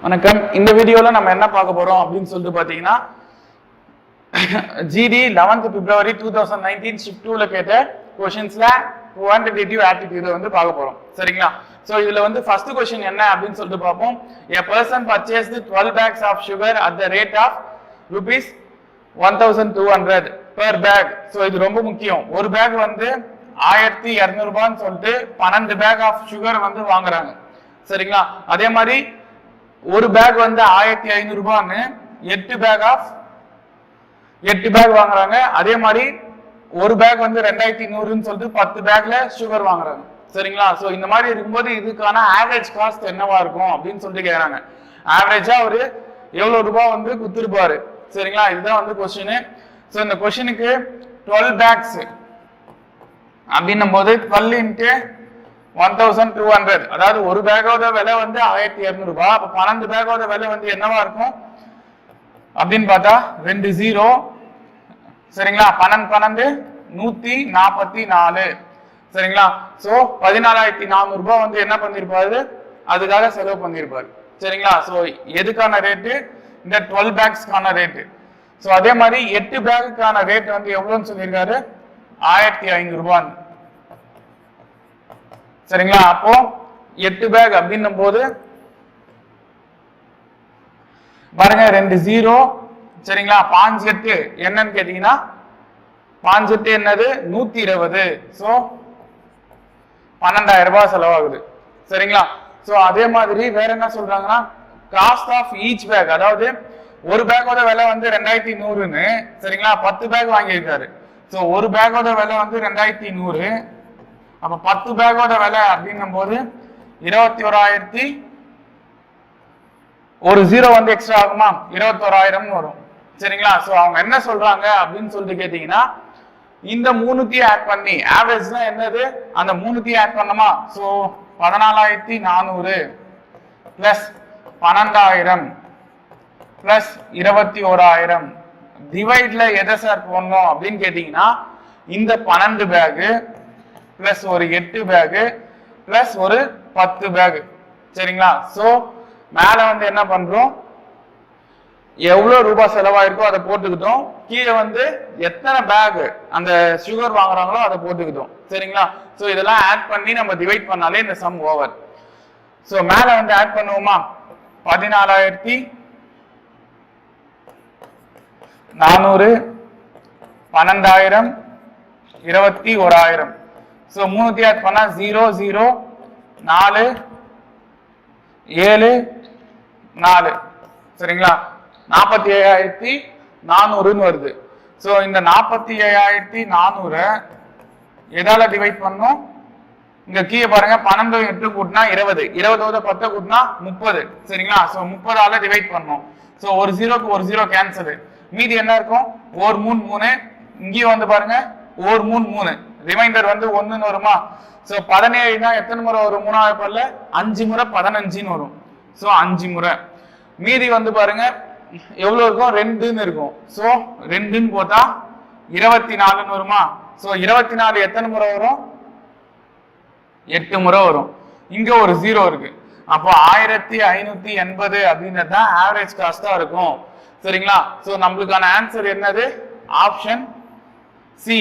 வணக்கம். இந்த வீடியோல நம்ம என்ன பார்க்க போறோம் அப்படின்னு சொல்லிட்டு பாத்தீங்கன்னா ஜிடி 11th February 2019 ஷிஃப்ட் 2ல கேட்ட क्वेश्चंसல குவாண்டிட்டேட்டிவ் ஆப்டிட்யூட் வந்து பார்க்க போறோம். சரிங்களா? சோ இதுல வந்து ஃபர்ஸ்ட் क्वेश्चन என்ன அப்படின்னு சொல்லிட்டு பார்ப்போம். A person purchased 12 bags of sugar at the rate of rupees 1200 per bag. So இது ரொம்ப முக்கியம். ஒரு பேக் வந்து 1200 ரூபாய்னு சொல்லிட்டு 12 பேக் ஆஃப் சுகர் வந்து வாங்குறாங்க. சரிங்களா? அதே மாதிரி ஒரு பேக் வந்து 1500 ரூபான்னு 8 பேக் வாங்குறாங்க. அதே மாதிரி ஒரு பேக் வந்து 2100ன்னு சொல்லிட்டு 10 பேக்ல சுகர் வாங்குறாங்க. சரிங்களா? சோ இந்த மாதிரி இருக்கும்போது இதுக்கான ஆவரேஜ் காஸ்ட் என்னவா இருக்கும் அப்படின்னு சொல்லிட்டு கேக்குறாங்க. ஆவரேஜா ஒரு எவ்வளவு ரூபாய் வந்து குத்துருப்பாரு. சரிங்களா? இதுதான் வந்து क्वेश्चन. சோ இந்த क्वेश्चனுக்கு 12 பேக்ஸ் அப்படின்னும் போது 12 into 1200, அதாவது ஒரு பேக்கோட விலை வந்து 1200 ரூபாய். அப்ப 12 பேக்கோட விலை வந்து என்னவா இருக்கும் அப்படின்னு பார்த்தா 2 0. சரிங்களா? 12 144. சரிங்களா? சோ 14400 ரூபாய் வந்து என்ன பண்ணிருப்பாரு, அதுக்காக செலவு பண்ணிருப்பாரு. சரிங்களா? சோ எதுக்கான ரேட்டு? இந்த 12 பேக்ஸ்க்கான ரேட்டு. சோ அதே மாதிரி 8 பேக்குக்கான ரேட் வந்து எவ்வளவுன்னு சொல்லியிருக்காரு, 1500 ரூபாய். சரிங்களா? அப்போ 8 பேக் அப்படின்னும் போது பாருங்க 2 0. சரிங்களா? 5 8 என்னன்னு கேட்டீங்கன்னா 5 8 என்னது 120. சோ 12000 ரூபாய் செலவாகுது. சரிங்களா? சோ அதே மாதிரி வேற என்ன சொல்றாங்கன்னா காஸ்ட் ஆஃப் ஈச் பேக், அதாவது ஒரு பேக்கோட விலை வந்து 2100ன்னு. சரிங்களா? 10 பேக் வாங்கியிருக்காரு. சோ ஒரு பேக்கோட விலை வந்து 2100. அப்ப 10 பேக்கோட விலை அப்படின்னும் போது 21000. ஒரு 0 வந்து எக்ஸ்ட்ரா ஆகுமா, 21000 வரும். சரிங்களா? சோ அவங்க என்ன சொல்றாங்க அப்படின்னு சொல்லிட்டு கேட்டீங்கன்னா இந்த மூணுத்தையும் ஆட் பண்ணி ஆவரேஜ்னா என்னது, அந்த மூணுத்தையும் ஆட் பண்ணமா. சோ 14400 பிளஸ் 12000 பிளஸ் 21000 டிவைட்ல எதை சார் போடணும் அப்படின்னு கேட்டீங்கன்னா இந்த 12 பேகு பிளஸ் ஒரு 8 பேகு பிளஸ் ஒரு 10 பேகு. சரிங்களா? சோ மேல வந்து என்ன பண்றோம், எவ்வளவு ரூபாய் செலவாயிருக்கோ அதை போட்டுக்கிட்டோம். கீழே வந்து எத்தனை பேக் அந்த சுகர் வாங்குறாங்களோ அதை போட்டுக்கிட்டோம். சரிங்களா? சோ இதெல்லாம் ஆட் பண்ணி நம்ம டிவைட் பண்ணாலே இந்த சம் ஓவர். சோ மேல வந்து ஆட் பண்ணுவோமா, 14400 12000 21000. சோ மூணுத்தையும் ஆட் பண்ணா 0 0 4 7 4. சரிங்களா? 47400 வருது. சோ இந்த 47400 எதால டிவைட் பண்ணோம், இங்க கீழே பாருங்க 12 8 கூட்டினா 20, 20 10 கூட்டினா 30. சரிங்களா? சோ 30ஆல டிவைட் பண்ணோம். சோ ஒரு 0க்கு ஒரு 0 கேன்சல், மீதி என்ன இருக்கும், ஒரு 3 3. இங்கேயும் வந்து பாருங்க ஒரு 3 3, ரிமைண்டர் வந்து 1ன்னு வருமா. சோ 17 எத்தனை முறை வரும், 3வது பல்ல 5 முறை 15ன்னு வரும். சோ 5 முறை. மீதி வந்து பாருங்க எவ்வளவு இருக்கும், 2ன்னு இருக்கும். சோ 2ன்னு போட்டா 24ன்னு வருமா. சோ 24 எத்தனை முறை வரும், 8 முறை வரும். இங்க ஒரு 0 இருக்கு. அப்போ 1580 அப்படின்றது தான் ஆவரேஜ் காஸ்டா இருக்கும். சரிங்களா? சோ நம்மளுக்கான ஆன்சர் என்னது, option C.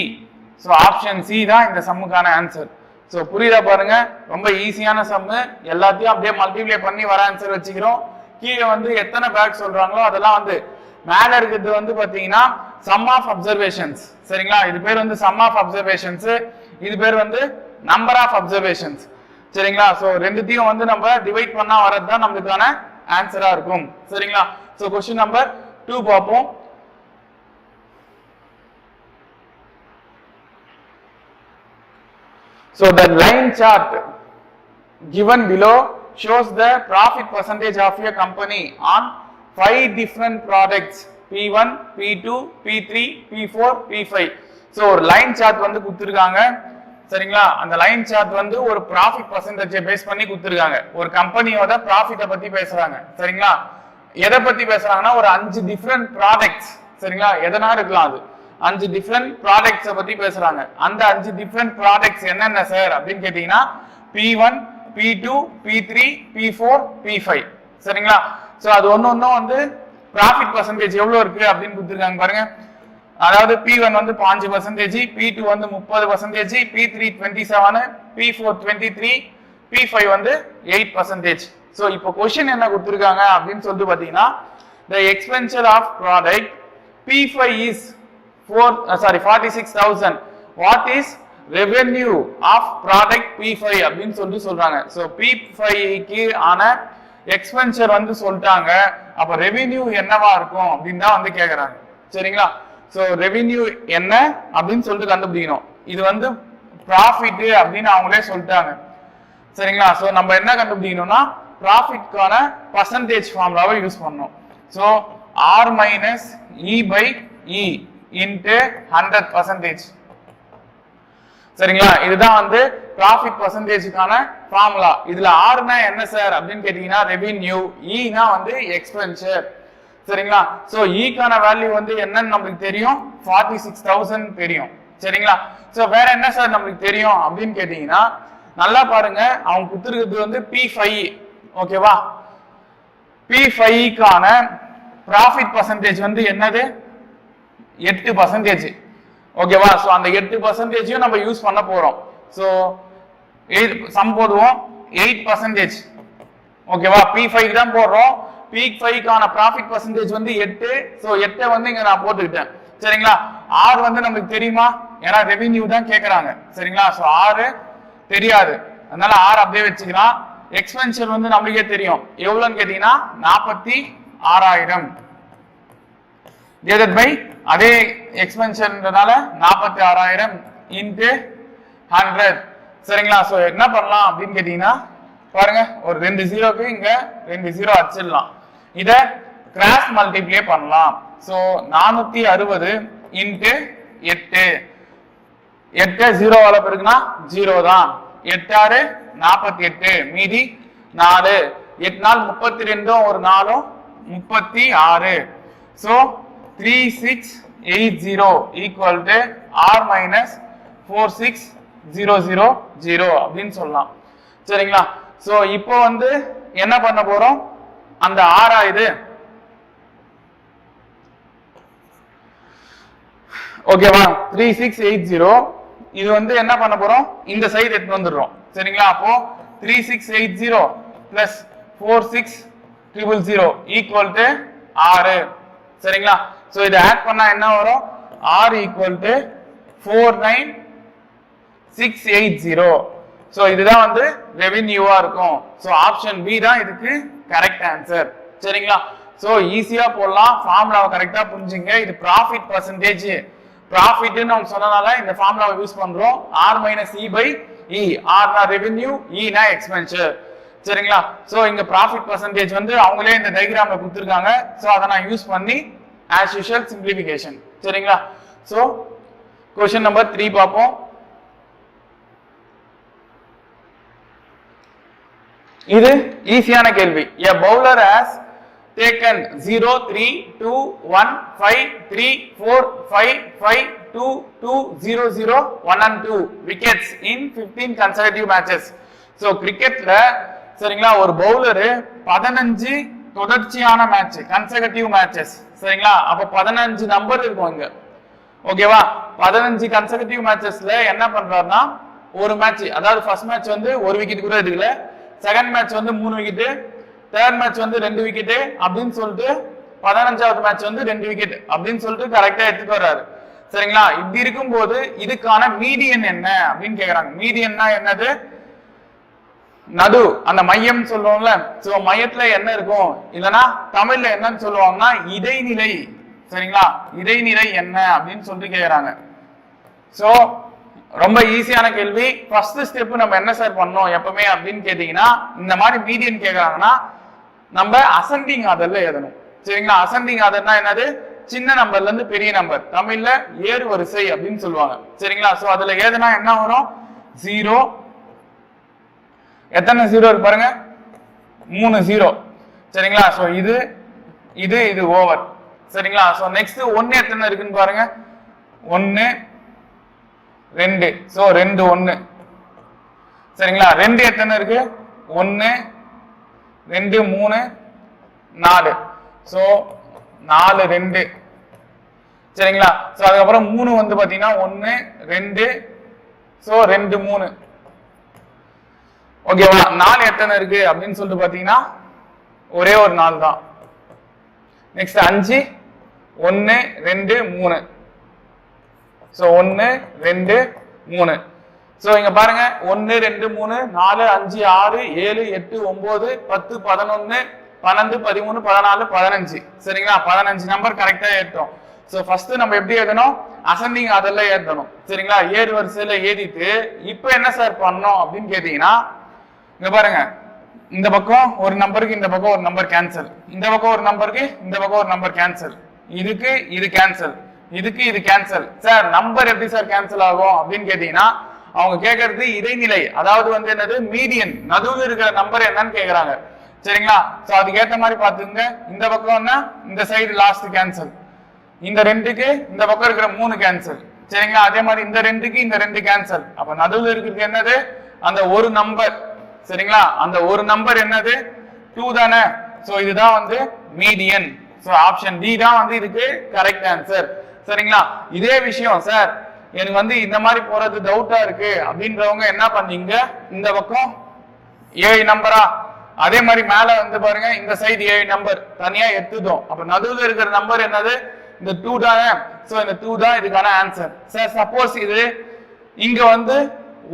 So option C தான் இந்த சம்முக்கான ஆன்சர். சோ புரியுதா பாருங்க, ரொம்ப ஈஸியான சம்மு. எல்லாத்தையும் அப்படியே மல்டிப்ளை பண்ணி வர ஆன்சர் வச்சுக்கிறோம். கீழே வந்து எத்தனை பேக் சொல்றாங்களோ அதெல்லாம் வந்து மேல இருக்கிறது வந்து பாத்தீங்கன்னா சம் ஆஃப் அப்சர்வேஷன்ஸ். சரிங்களா? இது பேர் வந்து சம் ஆஃப் அப்சர்வேஷன்ஸ், இது பேர் வந்து நம்பர் ஆஃப் அப்சர்வேஷன்ஸ். சரிங்களா? சோ ரெண்டுத்தையும் வந்து நம்ம டிவைட் பண்ணா வரதுதான் நம்மளுக்கான ஆன்சரா இருக்கும். சரிங்களா? சோ क्वेश्चन நம்பர் 2 பார்ப்போம். So the line chart given below shows the profit percentage of a company on 5 different products P1, P2, P3, P4, P5. So ஒரு லைன் சார்ட் வந்து கொடுத்திருக்காங்க. சரிங்களா? அந்த லைன் சார்ட் வந்து ஒரு ப்ராஃபிட் பர்சன்டேஜை பேஸ் பண்ணி கொடுத்திருக்காங்க. ஒரு கம்பெனியோட ப்ராஃபிட்டை பத்தி பேசுறாங்க. சரிங்களா? எதை பத்தி பேசுறாங்கன்னா ஒரு 5 டிஃபரெண்ட் ப்ராடக்ட்ஸ். சரிங்களா? எதனா இருக்கலாம், அது 5 டிஃபரெண்ட் ப்ராடக்ட்ஸை பத்தி பேசுறாங்க. அந்த 5 டிஃபரெண்ட் ப்ராடக்ட்ஸ் என்னென்ன சார் அப்படின்னு கேட்டீங்கன்னா P1, P2, P3, P4, P5. சரிங்களா? சோ அது ஒன்னொன்னும் வந்து ப்ராஃபிட் பர்சன்டேஜ் எவ்வளவு இருக்கு அப்படின்னு கொடுத்துருக்காங்க பாருங்க. அதாவது P1 வந்து 5%, P2 வந்து 30%, P3 27, P4 23, P5 வந்து 8%. சோ இப்போ क्वेश्चन என்ன கொடுத்திருக்காங்க அப்படினு சொல்லிட்டு பாத்தீங்கன்னா the expenditure of product P5 is 46,000. what is revenue of product P5 அப்படினு சொல்றாங்க. சோ P5 க்கு ஆன எக்ஸ்பென்சர் வந்து சொல்லிட்டாங்க. அப்ப ரெவென்யூ என்னவா இருக்கும் அப்படின்னு தான் வந்து கேக்குறாங்க. சரிங்களா? சோ ரெவென்யூ என்ன அப்படின்னு சொல்லிட்டு கண்டுபிடிக்கணும். இது வந்து ப்ராஃபிட் அப்படின்னு அவங்களே சொல்லிட்டாங்க. சரிங்களா? சோ நம்ம என்ன கண்டுபிடிக்கணும்னா ப்ராஃபிட்கான பர்சன்டேஜ் ஃபார்முலாவை யூஸ் பண்ணணும். So R minus E by E into 100%. சரிங்களா? இதுதான் வந்து ப்ராஃபிட் பர்சன்டேஜ்க்கான ஃபார்முலா. இதுல R னா என்ன சார் அப்படின்னு கேட்டீங்கன்னா ரெவென்யூ, E னா வந்து எக்ஸ்பென்சர். சரிங்களா? சோ E க்கான வேல்யூ வந்து என்னன்னு நமக்கு தெரியும், 46,000 தெரியும். சரிங்களா? சோ வேற என்ன சார் நமக்கு தெரியும் அப்படின்னு கேட்டீங்கன்னா நல்லா பாருங்க, அவங்க கொடுத்திருக்கிறது வந்து P5. ஓகேவா? P5 க்கான ப்ராஃபிட் பர்சன்டேஜ் வந்து என்னது, 8%. ஓகேவா? சோ அந்த 8%யும் நம்ம யூஸ் பண்ண போறோம். சோ சம் போடுவோம் 8%. ஓகேவா? P5 தான் போடுறோம். P5 க்கான ப்ராஃபிட் பர்சன்டேஜ் வந்து 8. சோ 8 வந்து இங்க நான் போட்டுக்கிட்டேன். சரிங்களா? R வந்து நமக்கு தெரியுமா, ஏன்னா ரெவென்யூ தான் கேக்குறாங்க. சரிங்களா? சோ R தெரியாது, அதனால R அப்படியே வச்சுக்கலாம். எக்ஸ்பென்சர் வந்து நமக்கே தெரியும், எவ்வளவுன்னு கேட்டீங்கன்னா 46,000 டிவைடட் பை அதே எக்ஸ்பென்ஷன்றனால 46,000 இன்டு 100. சரிங்களா? சோ என்ன பண்ணலாம் அப்படின்னு கேட்டீங்கன்னா பாருங்க, ஒரு 2 ஜீரோக்கு இங்க 2 ஜீரோ அடிச்சிடலாம். இத கிராஸ் மல்டிப்ளை பண்ணலாம். So 460 into 8. 8 ஜீரோவால பெருக்குனா ஜீரோ தான். 8 6 48, மீதி 4. 8 நாள் 32, ஒரு 4 36. So 3680 equal to R minus 46000 அப்படின்னு சொல்லலாம். சரிங்களா? சோ இப்போ வந்து என்ன பண்ண போறோம், அந்த R இது ஓகேவா 3680 இது வந்து என்ன பண்ண போறோம், இந்த சைடு எடுத்து வந்துடுறோம். சரிங்களா? அப்போ 3680 பிளஸ் 46000 ஈக்குவல் டு 6. சரிங்களா? சோ இதை ஆட் பண்ணா என்ன வரும், R ஈக்குவல் டு 49680. சோ இதுதான் வந்து ரெவென்யூவா இருக்கும். சோ ஆப்ஷன் பி தான் இதுக்கு கரெக்ட் ஆன்சர். சரிங்களா? சோ ஈஸியா போடலாம், ஃபார்முலாவை கரெக்டா புரிஞ்சுங்க. இது ப்ராஃபிட் பர்சன்டேஜ், ப்ராஃபிட்னு நம்ம சொன்னனால இந்த ஃபார்முலாவை யூஸ் பண்றோம். R minus E by E. R னா ரெவென்யூ, E னா எக்ஸ்பென்சர். சரிங்களா? சோ இங்க ப்ராஃபிட் பர்சன்டேஜ் வந்து அவங்களே இந்த டயகிராம்ல கொடுத்திருக்காங்க. சோ அதை நான் யூஸ் பண்ணி as usual simplification. சரிங்களா? சோ क्वेश्चन நம்பர் 3 பாப்போம். இது ஈஸியான கேள்வி. A bowler has taken 0 3 2 1 5 3 4 5 5 2 2 0 0 1 and 2 wickets in 15 consecutive matches. So கிரிக்கெட்ல சரிங்களா ஒரு பவுலர் 15 தொடர்ச்சியான மேட்ச், கன்செகட்டிவ் மேட்சஸ். சரிங்களா? அப்ப 15 நம்பர் இருக்கும் இங்க. ஓகேவா? 15 கன்செகட்டிவ் மேட்சஸ்ல என்ன பண்றாருன்னா ஒரு மேட்ச், அதாவது ஃபர்ஸ்ட் மேட்ச் வந்து ஒரு விக்கெட் கூட எடுக்கல, செகண்ட் மேட்ச் வந்து 3 விக்கெட், தேர்ட் மேட்ச் வந்து 2 விக்கெட் அப்படின்னு சொல்லிட்டு 15வது மேட்ச் வந்து 2 விக்கெட் அப்படின்னு சொல்லிட்டு கரெக்டா எடுத்துட்டு வர்றாரு. சரிங்களா? இப்படி இருக்கும்போது இதுக்கான மீடியன் என்ன அப்படின்னு கேக்குறாங்க. மீடியன்னா என்னது, நடு, அந்த மையம் சொல்லுவோம்ல. சோ மையத்துல என்ன இருக்கும், இல்லனா தமிழ்ல என்னன்னு சொல்லுவாங்கன்னா இடைநிலை. சரிங்களா? இடைநிலை என்ன அப்படின்னு சொல்லிட்டு கேக்குறாங்க. சோ ரொம்ப ஈஸியான கேள்வி. ஃபர்ஸ்ட் ஸ்டெப் நம்ம என்ன சார் பண்ணோம் எப்பவுமே அப்படின்னு கேட்டீங்கன்னா, இந்த மாதிரி மீடியன் கேக்குறாங்கன்னா நம்ம அசெண்டிங் ஆர்டர்ல எழுதணும். சரிங்களா? அசெண்டிங் ஆர்டர்னா என்னது, சின்ன நம்பர்ல இருந்து பெரிய நம்பர், தமிழ்ல ஏறு வரிசை அப்படின்னு சொல்லுவாங்க. சரிங்களா? சோ அதுல ஏதுனா என்ன வரும், 0. எத்தனை 0 இருக்கு பாருங்க, 3 0. சரிங்களா? சோ இது இது இது ஓவர். சரிங்களா? சோ நெக்ஸ்ட் 1 எத்தனை இருக்குன்னு பாருங்க, 1 2. சோ 2 1. சரிங்களா? 2 எத்தனை இருக்கு, 1 2 3 4. சோ 4 2. சரிங்களா? சோ அதுக்கப்புறம் 3 வந்து பாத்தீங்கன்னா 1 2. சோ 2 3. ஓகேவா? 4 எத்தனை இருக்கு அப்படின்னு சொல்லிட்டு பாத்தீங்கன்னா ஒரே ஒரு 4 தான். நெக்ஸ்ட் 5 1 2 3. சோ 1 2 3. சோ இங்க பாருங்க 1 2 3 4 5 6 7 8 9 10 11 12 13 14 15. சரிங்களா? 15 நம்பர் கரெக்டா ஏற்றோம். சோ ஃபர்ஸ்ட் நம்ம எப்படி எழுதணும்? அசெண்டிங் ஆர்டர்ல ஏற்றணும். சரிங்களா? ஏறு வரிசையில ஏறிட்டு இப்போ என்ன சார் பண்ணோம் அப்படின்னு கேட்டீங்கன்னா இங்க பாருங்க, இந்த பக்கம் ஒரு நம்பருக்கு இந்த பக்கம் ஒரு நம்பர் கேன்சல், இந்த பக்கம் ஒரு நம்பருக்கு இந்த பக்கம் ஒரு நம்பர் கேன்சல், இதுக்கு இது கேன்சல், இதுக்கு இது கேன்சல். சார் நம்பர் எப்படி சார் கேன்சல் ஆகும் அப்படின்னு கேட்டீங்கன்னா அவங்க கேட்கறது இடைநிலை, அதாவது வந்து என்னது மீடியன், நடுவில் இருக்கிற நம்பர் என்னன்னு கேக்குறாங்க. சரிங்களா? சோ அதுக்கேற்ற மாதிரி பாத்துங்க. இந்த பக்கம்னா இந்த சைடு லாஸ்ட் கேன்சல், இந்த ரெண்டுக்கு இந்த பக்கம் இருக்கிற 3 கேன்சல். சரிங்களா? அதே மாதிரி இந்த ரெண்டுக்கு இந்த 2 கேன்சல். அப்ப நடுவில் இருக்கிறது என்னது? அந்த ஒரு நம்பர். சரிங்களா? அந்த ஒரு நம்பர் என்னது? 2 தானே. சோ இதுதான் வந்து மீடியன். சோ ஆப்ஷன் டி தான் வந்து இதுக்கு கரெக்ட் ஆன்சர். சரிங்களா? இதே விஷயம் சார் எனக்கு வந்து இந்த மாதிரி போறது டவுட்டா இருக்கு அப்படின்றவங்க என்ன பண்ணீங்க, இந்த பக்கம் 7 நம்பரா, அதே மாதிரி மேல வந்து பாருங்க இந்த சைடு 7 நம்பர் தனியா எடுத்துட்டோம். அப்ப நடுவில் இருக்கிற நம்பர் என்னது? இந்த 2 தானே. சோ இந்த 2 தான் இதுக்கான ஆன்சர். சார் சப்போஸ் இது இங்க வந்து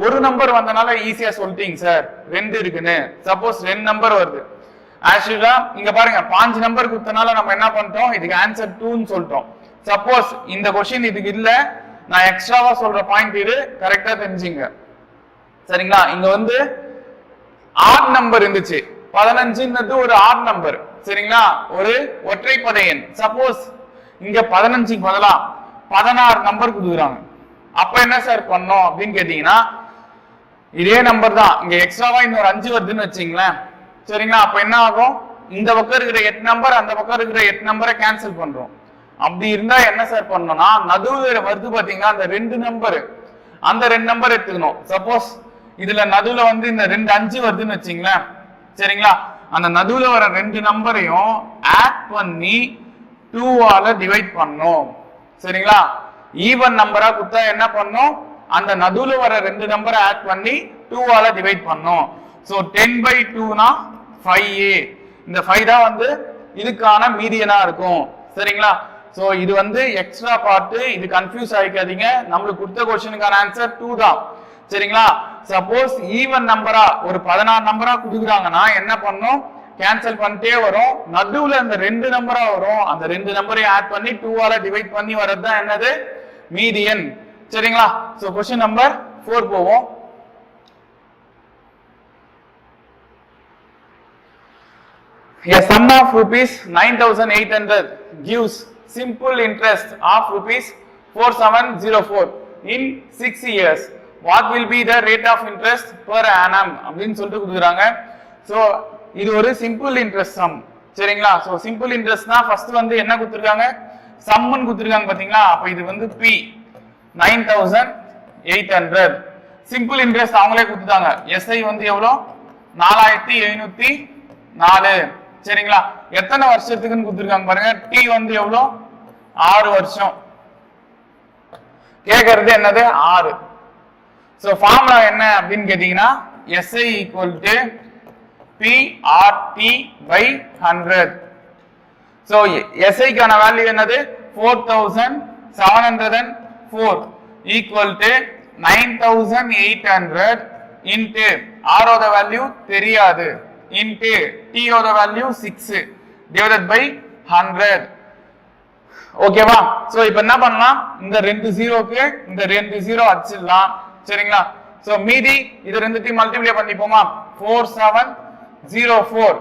ஒரு நம்பர் வந்தனால ஈஸியா சொல்லிட்டீங்க சார் 2 இருக்குன்னு. சப்போஸ் 2 நம்பர் வருது ஆக்சுவலா இங்க பாருங்க 5 நம்பர் கொடுத்தனால நம்ம என்ன பண்ணிட்டோம், இதுக்கு ஆன்சர் 2ன்னு சொல்லிட்டோம். சப்போஸ் இந்த கொஸ்டின் இதுக்கு இல்ல, நான் எக்ஸ்ட்ராவா சொல்ற பாயிண்ட் இது கரெக்டா தெரிஞ்சுங்க. சரிங்களா? இங்க வந்து ஆட் நம்பர் இருந்துச்சு, 15ன்றது ஒரு ஆட் நம்பர். சரிங்களா? ஒரு ஒற்றைப்படை எண். சப்போஸ் இங்க 15க்கு பதிலா 16 நம்பர் கொடுக்குறாங்க, அப்ப என்ன சார் பண்ணோம் அப்படின்னு கேட்டீங்கன்னா இதே நம்பர் தான் இங்க எக்ஸ்ட்ராவா இன்னொரு 5 வருதுன்னு வச்சுங்களேன். சரிங்களா? அப்ப என்ன ஆகும், இந்த பக்கம் இருக்கிற 8 நம்பர் அந்த பக்கம் இருக்கிற 8 நம்பரை கேன்சல் பண்றோம். அப்படி இருந்தா என்ன சார் பண்ணணும்னா நடுவுல வருது பாத்தீங்கன்னா அந்த 2 நம்பர், அந்த 2 நம்பர் எடுத்துக்கணும். சப்போஸ் இதுல நடுவுல வந்து இந்த 2 5 வருதுன்னு வச்சுங்களேன். சரிங்களா? அந்த நடுவுல வர 2 நம்பரையும் ஆட் பண்ணி 2ஆல டிவைட் பண்ணோம். சரிங்களா? ஈவன் நம்பரா கொடுத்தா என்ன பண்ணும், அந்த நடுவுல வர 2 நம்பரை ஆட் பண்ணி 2ஆல டிவைட் பண்ணோம். So 10/2னா 5a. இந்த 5 தான் வந்து இதுக்கான மீடியனா இருக்கும். சரிங்களா? சோ இது வந்து எக்ஸ்ட்ரா பார்ட், இது கன்ஃபியூஸ் ஆயிக்காதீங்க. நம்மளுக்கு கொடுத்த क्वेश्चनக்கான ஆன்சர் 2 தான். சரிங்களா? சப்போஸ் ஈவன் நம்பரா ஒரு 16 நம்பரா கொடுக்குறாங்கன்னா என்ன பண்ணும், கேன்சல் பண்ணிட்டே வரும். நடுவுல அந்த 2 நம்பரா வரும், அந்த 2 நம்பரை ஆட் பண்ணி 2ஆல டிவைட் பண்ணி வரது தான் என்னது, மீடியன். சரிங்களா? சோ क्वेश्चन நம்பர் 4 போவோம். A sum of rupees 9,800 gives simple interest of rupees 4704 in 6 years. What will be the rate of interest per annum அப்படின்னு சொல்லிட்டு கொடுக்குறாங்க. சோ இது ஒரு சிம்பிள் இன்ட்ரெஸ்ட் சம். சரிங்களா? சோ சிம்பிள் இன்ட்ரெஸ்ட்னா ஃபர்ஸ்ட் வந்து என்ன கொடுத்துருக்காங்க, சம்னு கொடுத்துருக்காங்க பாத்தீங்களா. அப்ப இது வந்து P 9,800. சிம்பிள் இன்ட்ரெஸ்ட் அவங்களே கொடுத்துட்டாங்க. SI வந்து எவ்வளோ, 4704. சரிங்களா? எத்தனை வருஷத்துக்குன்னு கொடுத்துருக்காங்க பாருங்க. T வந்து எவ்வளோ, 6 வருஷம். கேட்கறது என்னது, 6. சோ ஃபார்முலா என்ன அப்படின்னு கேட்டீங்கன்னா SI equal to PRT/100. So SI கான வேல்யூ என்னது, 4704 ஈக்குவல் டு 9,800 இன்டு R ஓட வேல்யூ தெரியாது இன்டு T ஓட வேல்யூ 6 டிவைடட் பை 100. ஓகேவா? சோ இப்போ என்ன பண்ணலாம், இந்த 2 ஜீரோக்கு இந்த 2 ஜீரோ அடிச்சிடலாம். சரிங்களா? சோ மீதி இது ரெண்டுத்தையும் மல்டிப்ளை பண்ணிப்போமா, 4704.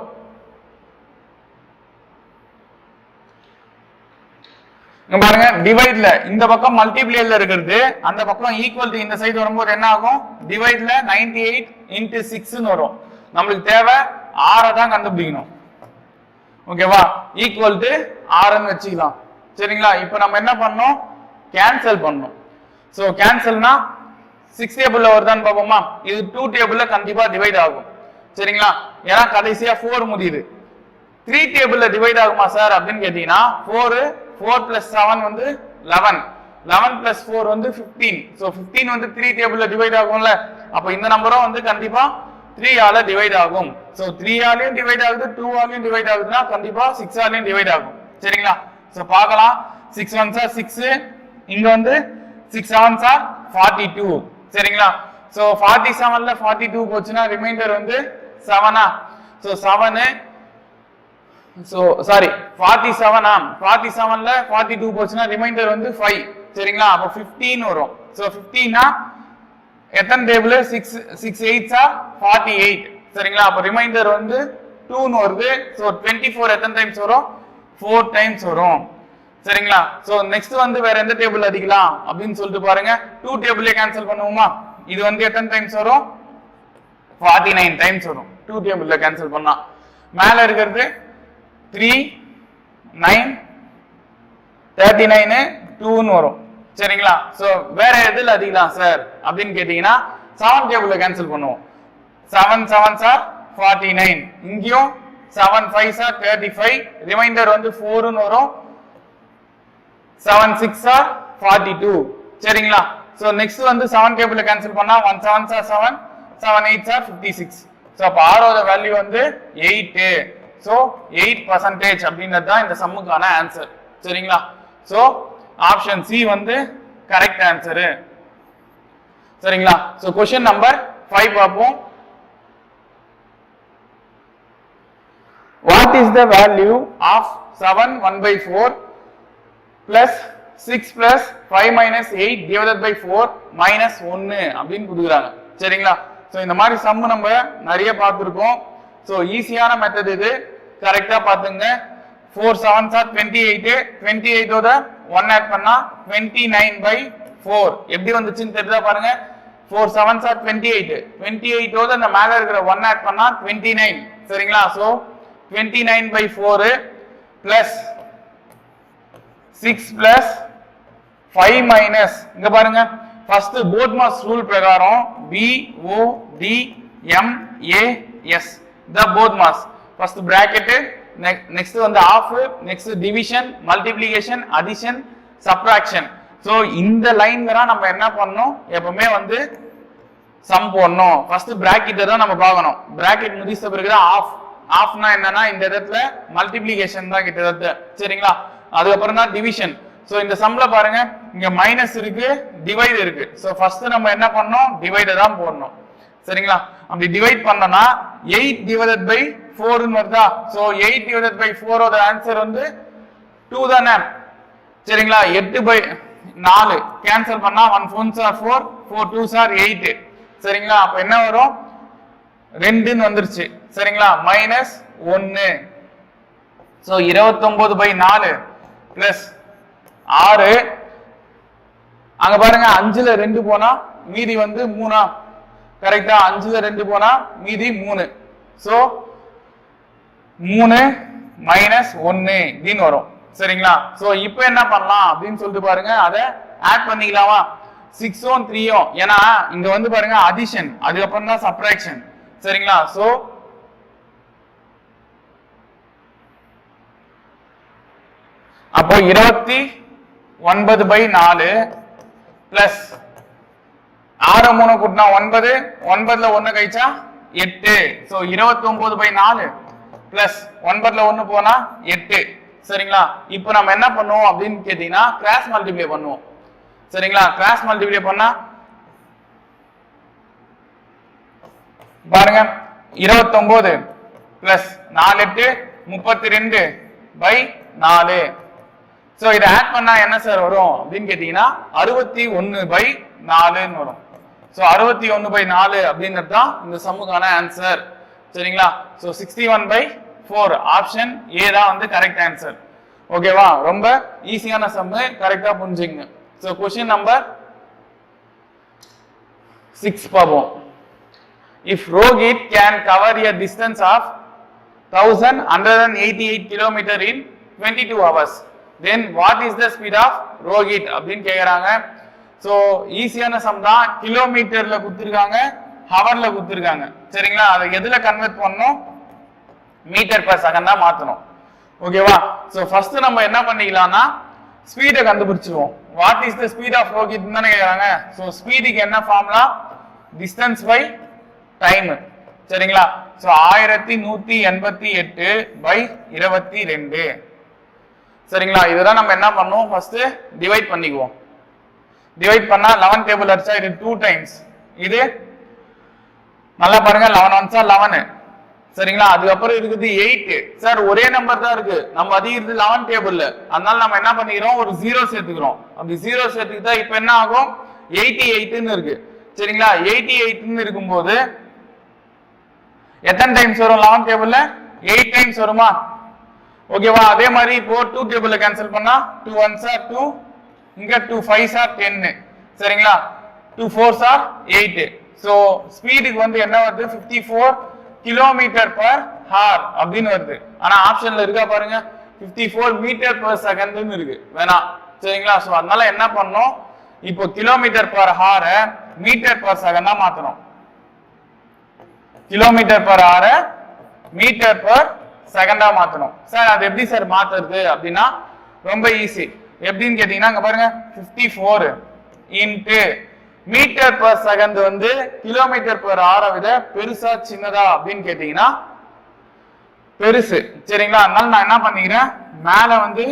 இங்க பாருங்க டிவைட்ல இந்த பக்கம் மல்டிப்ளைல இருக்கிறது, அந்த பக்கம் ஈக்குவல் டு இந்த சைடு வரும்போது என்ன ஆகும், டிவைட்ல 98 இன்டு 6ன்னு வரும். நம்மளுக்கு தேவை 6 தான் கண்டுபிடிக்கணும். ஓகேவா? ஈக்குவல் டு 6ன்னு வச்சுக்கலாம். சரிங்களா? இப்போ நம்ம என்ன பண்ணோம், கேன்சல் பண்ணோம். சோ கேன்சல்னா 6 டேபிள்ல வருதான்னு பாப்போமா. இது 2 டேபிள்ல கண்டிப்பா டிவைட் ஆகும். சரிங்களா? ஏன்னா கடைசியா 4 முடியுது. 3 டேபிள்ல டிவைட் ஆகுமா சார் அப்படின்னு கேட்டீங்கன்னா 4 plus 7 வந்து 11 11 plus 4 வந்து 15 so 15 வந்து 3 டேபிள்ல டிவைட் ஆகும்ல அப்ப இந்த நம்பரும் வந்து கண்டிப்பா 3 ஆல டிவைட் ஆகும் so 3 ஆலயும் டிவைட் ஆகுது 2 ஆலயும் டிவைட் ஆகுதுன்னா கண்டிப்பா 6 ஆலயும் டிவைட் ஆகும் சரிங்களா so பார்க்கலாம் 6 1s are 6 இங்க வந்து 6 7s are 42 சரிங்களா so 47 ல 42 போச்சுனா ரிமைண்டர் வந்து 7 so 7 so sorry 47 47 ல 42 போச்சுனா ரிமைண்டர் வந்து 5 சரிங்களா அப்ப 15 வரும் so 15 னா எத்தனை டேபிள் 6 8s are 48 சரிங்களா அப்ப ரிமைண்டர் வந்து 2 னு வருது so 24 எத்தனை டைம்ஸ் வரும் 4 டைம்ஸ் வரும் சரிங்களா சோ நெக்ஸ்ட் வந்து வேற எந்த டேபிள் அடிக்கலாம் அப்படினு சொல்லிட்டு பாருங்க 2 டேபிளே கேன்சல் பண்ணுவோமா இது வந்து எத்தனை டைம்ஸ் வரும் 49 டைம்ஸ் வரும் 2 டேபிள்ல கேன்சல் பண்ணா மேல இருக்கிறது 3 9 39 2 னு வரும் சரிங்களா சோ வேற எதுல அடிக்கலாம் சார் அப்படினு கேட்டிங்கனா 7 டேபிள்ல கேன்சல் பண்ணுவோம் 7 7s are 49 இங்கேயும் 7 5s are 35 ரிமைண்டர் வந்து 4 னு வரும் 7 6s are 42 சரிங்களா சோ நெக்ஸ்ட் வந்து 7 டேபிள்ல கேன்சல் பண்ணா 1 7s are 7 7 8s are 56 so அப்ப r ஓட வேல்யூ வந்து 8 சோ 8% அப்படின்றது தான் இந்த சம்முக்கான ஆன்சர் சரிங்களா சோ ஆப்ஷன் சி வந்து கரெக்ட் ஆன்சர் சரிங்களா சோ क्वेश्चन நம்பர் 5 பாப்போம் what is the value of 7 1/4 plus 6 plus 5 minus 8 divided by 4 minus 1 அப்படினு கொடுக்குறாங்க சரிங்களா சோ இந்த மாதிரி சம் நம்ம நிறைய பார்த்திருக்கோம் சோ ஈஸியான மெத்தட் இது கரெக்ட்டா பாத்துங்க 4 7s are 28 28 ஓட 1 ஆட் பண்ணா 29/4 எப்படி வந்துச்சுன்னு தெரியுதா பாருங்க 4 7s are 28 28 ஓட அந்த மேல இருக்கிற 1 ஆட் பண்ணா 29 சரிங்களா சோ 29/4 plus 6 plus 5 minus இங்க பாருங்க ஃபர்ஸ்ட் போட்மாஸ் ரூல் பிரகாரம் BODMAS the BODMAS first bracket next வந்து of next division multiplication addition subtraction so இந்த லைன்ல தான் நம்ம என்ன பண்ணனும் எப்பவுமே வந்து சம் போடணும் ஃபர்ஸ்ட் பிராக்கெட் தான் நம்ம பார்க்கணும் பிராக்கெட் முடிச்ச பிறகு தான் ஆஃப்னா என்னன்னா இந்த இடத்துல மல்டிப்ளிகேஷன் தான் கிட்டத்தட்ட சரிங்களா அதுக்கு அப்புறம் தான் டிவிஷன் சோ இந்த சம்ல பாருங்க இங்க மைனஸ் இருக்கு டிவைட் இருக்கு சோ ஃபர்ஸ்ட் நம்ம என்ன பண்ணனும் டிவைட் தான் போடணும் சரிங்களா அப்படி டிவைட் பண்ணனா 8 divided by 4 ன்னு வருதா சோ 8 divided by 4 ஓட ஆன்சர் வந்து 2 தானே சரிங்களா 8/4 கேன்சல் பண்ணா 1 4s are 4 4 2s are 8 சரிங்களா அப்ப என்ன வரும் 2 ன்னு வந்துருச்சு சரிங்களா மைனஸ் 1 சோ 29/4 பிளஸ் 6 அங்க பாருங்க 5ல 2 போனா மீதி வந்து 3 கரெக்ட்டா 5ல 2 போனா மீதி 3 சோ 3 மைனஸ் 1 இப்படின்னு வரும் சரிங்களா சோ இப்போ என்ன பண்ணலாம் அப்படின்னு சொல்லிட்டு பாருங்க அத ஆட் பண்ணிக்கலாமா 6 3 ஏன்னா இங்க வந்து பாருங்க அடிஷன் அதுக்கு அப்புறம் தான் சப்ட்ராக்ஷன் சரிங்களா சோ அப்போ 29/4 பிளஸ் 6 3 கூட்டினா 9 9ல 1 கழிச்சா 8 சோ 29/4 பிளஸ் 9ல 1 போனா 8 சரிங்களா இப்போ நம்ம என்ன பண்ணுவோம் அப்படின்னு கேட்டீங்கன்னா கிராஸ் மல்டிப்ளை பண்ணுவோம் சரிங்களா கிராஸ் மல்டிப்ளை பண்ணா பாருங்க 29 பிளஸ் 4 8 32/4 சோ இத ஆட் பண்ணா என்ன சார் வரும் அப்படின்னு கேட்டீங்கன்னா 61/4 ன்னு வரும் சோ 61/4 அப்படிங்கிறது தான் இந்த சம்முக்கான ஆன்சர் சரிங்களா சோ 61/4 ஆப்ஷன் ஏ தான் வந்து கரெக்ட் ஆன்சர் ஓகேவா ரொம்ப ஈஸியான சம் கரெக்ட்டா புரிஞ்சுங்க சோ क्वेश्चन நம்பர் 6 பாப்போம் if Rohit can cover a distance of 1188 km in 22 hours then what is the speed of Rohit அப்படினு கேக்குறாங்க சோ ஈஸியான சம் தான் கிலோமீட்டர்ல கொடுத்திருக்காங்க ஹவர்ல கொடுத்திருக்காங்க சரிங்களா அதை எதுல கன்வர்ட் பண்ணனும் மீட்டர் பர் செகண்டா மாத்தணும். ஓகேவா? சோ ஃபர்ஸ்ட் நம்ம என்ன பண்ணிக்கலாம்னா ஸ்பீடை கண்டுபிடிச்சிருவோம். What is the speed of Rohit தானே கேக்குறாங்க. சோ ஸ்பீடுக்கு என்ன ஃபார்முலா? Distance by time. சரிங்களா? சோ 1188/22. சரிங்களா? இதெல்லாம் நம்ம என்ன பண்ணுவோம்? ஃபர்ஸ்ட் டிவைட் பண்ணிக்குவோம். டிவைட் பண்ணா 11 டேபிள் அடிச்சா இது 2 டைம்ஸ். இது நல்லா பாருங்க 11 1s 11. சரிங்களா? அதுக்கப்புறம் இருக்குது 8. சார் ஒரே நம்பர் தான் இருக்கு, நம்ம அதிகிறது 11 டேபிள்ல, அதனால நம்ம என்ன பண்ணிக்கிறோம்? ஒரு 0 சேர்த்துக்கிறோம். அப்படி 0 சேர்த்துக்கிட்டா இப்ப என்ன ஆகும்? 88ன்னு இருக்கு. சரிங்களா? 88ன்னு இருக்கும்போது எத்தனை டைம்ஸ் வரும் 11 டேபிள்ல? 8 டைம்ஸ் வருமா? ஓகேவா? அதே மாதிரி இப்போ 2 டேபிள்ல கேன்சல் பண்ணா 2 1s 2, இங்க 2 5s 10. சரிங்களா? 2 4s 8. சோ ஸ்பீடுக்கு வந்து என்ன வருது? 54 கிலோமீட்டர் பர் ஹார் அப்படின்னு வருது. ஆனா ஆப்ஷன்ல இருக்கா பாருங்க 54 மீட்டர் பர் செகண்ட்னு இருக்கு, வேணாம். சரிங்களா? சோ அதனால என்ன பண்ணணும்? இப்போ கிலோமீட்டர் பர் ஹார மீட்டர் பர் செகண்டா மாத்தணும். கிலோமீட்டர் பர் ஹார மீட்டர் பர் செகண்டா மாத்தணும். சார் அது எப்படி சார் மாத்துறது அப்படின்னா ரொம்ப ஈஸி. எப்படின்னு கேட்டீங்கன்னா இங்க பாருங்க 54 இன்ட்டு மீட்டர் பர் செகண்ட் வந்து கிலோமீட்டர் பர் ஹாரை விட பெருசா சின்னதா அப்படின்னு கேட்டீங்கன்னா பெருசு. சரிங்களா? அதனால நான் என்ன பண்ணிக்கிறேன்? மேல வந்து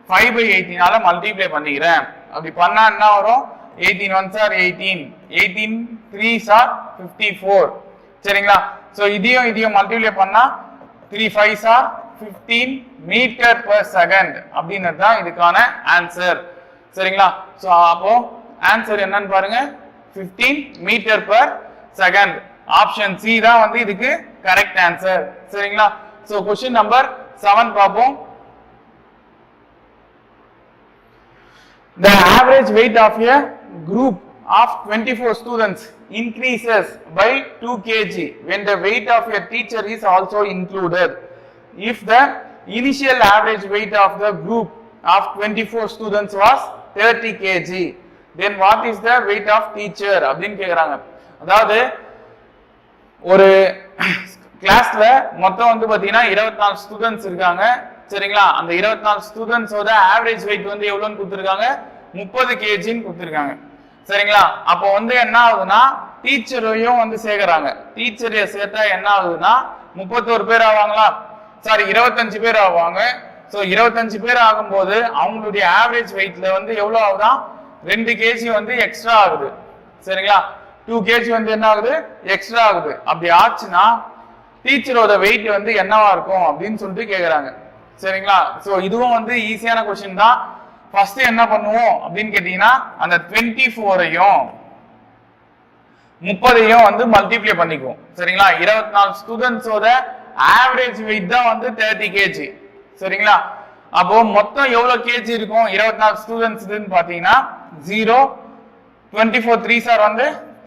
5/18 மல்டிப்ளை பண்ணிக்கிறேன். அப்படி பண்ணா என்ன வரும்? 18 1s 18, 18 3s 54. சரிங்களா? சோ இதையும் மல்டிப்ளை பண்ணா 3 5s 15 மீட்டர் பர் செகண்ட் அப்படின்னு தான் இதுக்கான ஆன்சர். சரிங்களா? சோ அப்போ ஆன்சர் என்னன்னு பாருங்க 15 metre per second. Option C தான் வந்து இதுக்கு கரெக்ட் ஆன்சர். சரிங்களா? சோ क्वेश्चन நம்பர் 7 பாப்போம். The average weight of a group of 24 students increases by 2 kg when the weight of a teacher is also included. If the initial average weight of the group of 24 students was 30 kg, then what is the weight of teacher அப்படின்னு கேக்குறாங்க. அதாவது ஒரு கிளாஸ்ல மொத்தம் வந்து பாத்தீங்கன்னா 24 students இருக்காங்க. சரிங்களா? அந்த 24 ஸ்டூடெண்ட்ஸோட ஆவரேஜ் வெயிட் வந்து எவ்வளவுன்னு கொடுத்திருக்காங்க? 30 kgன்னு கொடுத்திருக்காங்க. சரிங்களா? அப்போ வந்து என்ன ஆகுதுன்னா டீச்சரையும் வந்து சேர்க்கறாங்க. டீச்சரை சேர்த்தா என்ன ஆகுதுன்னா 31 பேர் ஆவாங்களா? சாரி 25 பேர் ஆவாங்க. சோ 25 பேர் ஆகும்போது அவங்களுடைய ஆவரேஜ் வெயிட்ல வந்து எவ்வளவு ஆகுதா? 2 kg வந்து எக்ஸ்ட்ரா ஆகுது. சரிங்களா? 2 kg வந்து என்ன ஆகுது? எக்ஸ்ட்ரா ஆகுது. அப்படி ஆச்சுன்னா டீச்சரோட வெயிட் வந்து என்னவா இருக்கும் அப்படின்னு சொல்லிட்டு கேக்குறாங்க. சரிங்களா? சோ இதுவும் வந்து ஈஸியான क्वेश्चन தான். ஃபர்ஸ்ட் என்ன பண்ணுவோம் அப்படின்னு கேட்டீங்கன்னா அந்த 24ஐயும் 30ஐயும் வந்து மல்டிப்ளை பண்ணிக்குவோம். சரிங்களா? 24 ஸ்டூடெண்ட்ஸோட ஆவரேஜ் வெயிட் தான் வந்து 30 kg. சரிங்களா? அப்போ மொத்தம் எவ்வளவு கேஜி இருக்கும் 24 ஸ்டூடெண்ட்ஸ்ன்னு பாத்தீங்கன்னா 0 24 3s வந்து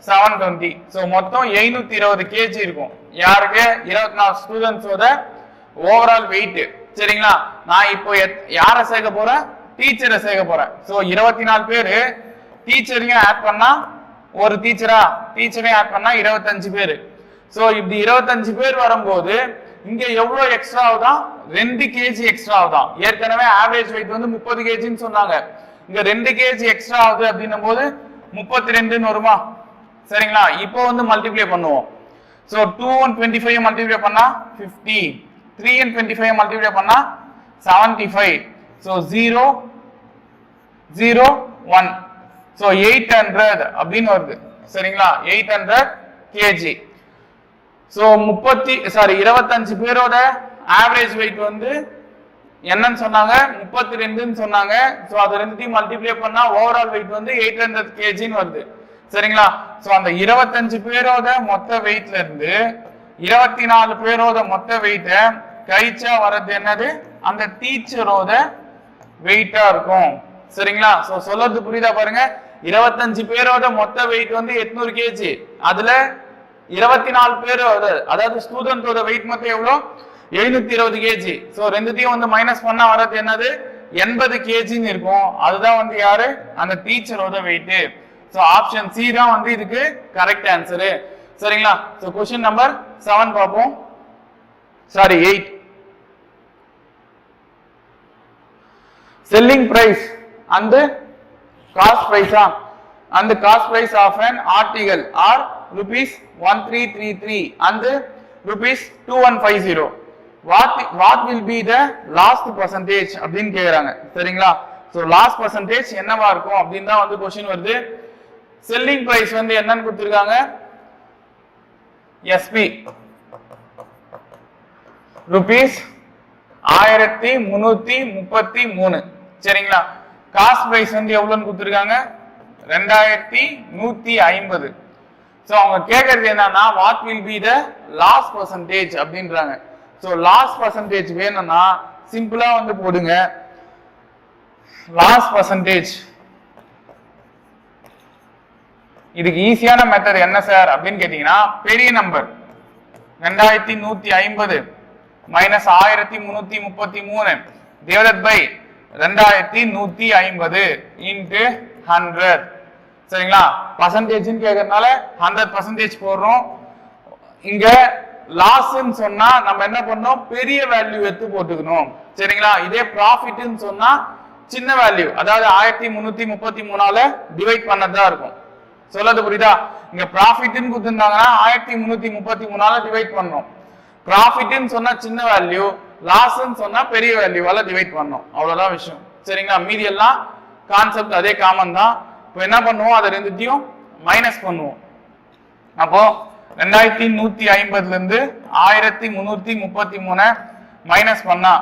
720. சோ மொத்தம் 720 கேஜி இருக்கும். யாருக்கு? 24 ஸ்டூடெண்ட்ஸோட ஓவரால் வெயிட். சரிங்களா? நான் இப்போ யாரை சேர்க்க போறேன்? டீச்சரை சேர்க்க போறேன். சோ 24 பேரு, டீச்சரையும் ஆட் பண்ணா ஒரு டீச்சரையும் ஆட் பண்ணா 25 பேரு. சோ இப்படி 25 பேர் வரும்போது இங்க எவ்வளவு எக்ஸ்ட்ரா ஆகுதா? 2 kg எக்ஸ்ட்ரா ஆகுதா? ஏற்கனவே ஆவரேஜ் வெயிட் வந்து 30 kgன்னு சொன்னாங்க. இங்க 2 kg எக்ஸ்ட்ரா ஆகுது அப்படின்னும் போது 32ன்னு வருமா? சரிங்களா? இப்போ வந்து மல்டிப்ளை பண்ணுவோம். சோ 2 and 25 மல்டிப்ளை பண்ணா 50, 3 and 25 மல்டிப்ளை பண்ணா 75. சோ 0 0 1. சோ 800 அப்படின்னு வருது. சரிங்களா? 800 kg. சோ 25 பேரோட ஆவரேஜ் வெயிட் வந்து என்னன்னு சொன்னாங்க? 32ன்னு சொன்னாங்க. சோ அது ரெண்டையும் மல்டிப்ளை பண்ணா ஓவரால் வெயிட் வந்து 800 kgன்னு வருது. சரிங்களா? சோ அந்த 25 பேரோட மொத்த வெயிட்ல இருந்து 24 பேரோட மொத்த வெயிட்ட கழிச்சா வர்றது என்னது? அந்த டீச்சரோட வெயிட்டா இருக்கும். சரிங்களா? சோ சொல்றது புரியுதா பாருங்க. 25 பேரோட மொத்த வெயிட் வந்து 800 kg. அதுல 24 பேரோட அதாவது ஸ்டூடெண்டோட வெயிட் மட்டும் எவ்வளவு? 720 kg. சோ ரெண்டுத்தையும் வந்து மைனஸ் பண்ணா வர்றது என்னது? 80 kgன்னு இருக்கும். அதுதான் வந்து யாரு? அந்த டீச்சரோட வெயிட். சோ ஆப்ஷன் சி தான் வந்து இதுக்கு கரெக்ட் ஆன்சர். சரிங்களா? சோ क्वेश्चन நம்பர் 7 பாப்போம். sorry 8. Selling price and the cost price and the cost price of an article are rupees 1333 and rupees 2150. What will be the last percentage அப்படினு கேக்குறாங்க சரிங்களா. so last percentage என்னவா இருக்கும் அப்படினா வந்து question வருது. selling price வந்து என்னன்னு கொடுத்திருக்காங்க SP rupees 1333 சரிங்களா. காஸ்ட் பிரைஸ் வந்து எவ்வளவுன்னு கொடுத்திருக்காங்க 2150. சோ அவங்க கேக்குறது என்னன்னா what will be the last percentage அப்படின்றாங்க. சோ லாஸ்ட் பெர்சன்டேஜ் வேணும்னா சிம்பிளா வந்து போடுங்க லாஸ்ட் பெர்சன்டேஜ். இதுக்கு ஈஸியான மெத்தட் என்ன சார் அப்படின்னு கேட்டீங்கன்னா பெரிய number 2150 minus 1333 divided by 2150 into 100 சரிங்களா. பர்சன்டேஜ் கேக்குறதுனால 100% போடுறோம். இங்க லாஸ்ன்னு சொன்னா நம்ம என்ன பண்ணோம் பெரிய வேல்யூ எடுத்து போட்டுக்கணும் சரிங்களா. இதே ப்ராஃபிட்னு சொன்னா சின்ன வேல்யூ அதாவது 1333ஆல டிவைட் பண்ணதா இருக்கும். சொல்றது புரியுதா? இங்க ப்ராஃபிட்னு கொடுத்திருந்தாங்கன்னா 1333ஆல டிவைட் பண்ணோம். ப்ராஃபிட்னு சொன்னா சின்ன வேல்யூ, லாஸ்ன்னு சொன்னா பெரிய வேல்யூவால டிவைட் பண்ணோம். அவ்வளவுதான் விஷயம் சரிங்களா. மீதி எல்லாம் கான்செப்ட் அதே காமன் தான். இப்போ என்ன பண்ணுவோம் அதை ரெண்டுத்தையும் மைனஸ் பண்ணுவோம். அப்போ 2150ல இருந்து 1333 மைனஸ் பண்ணா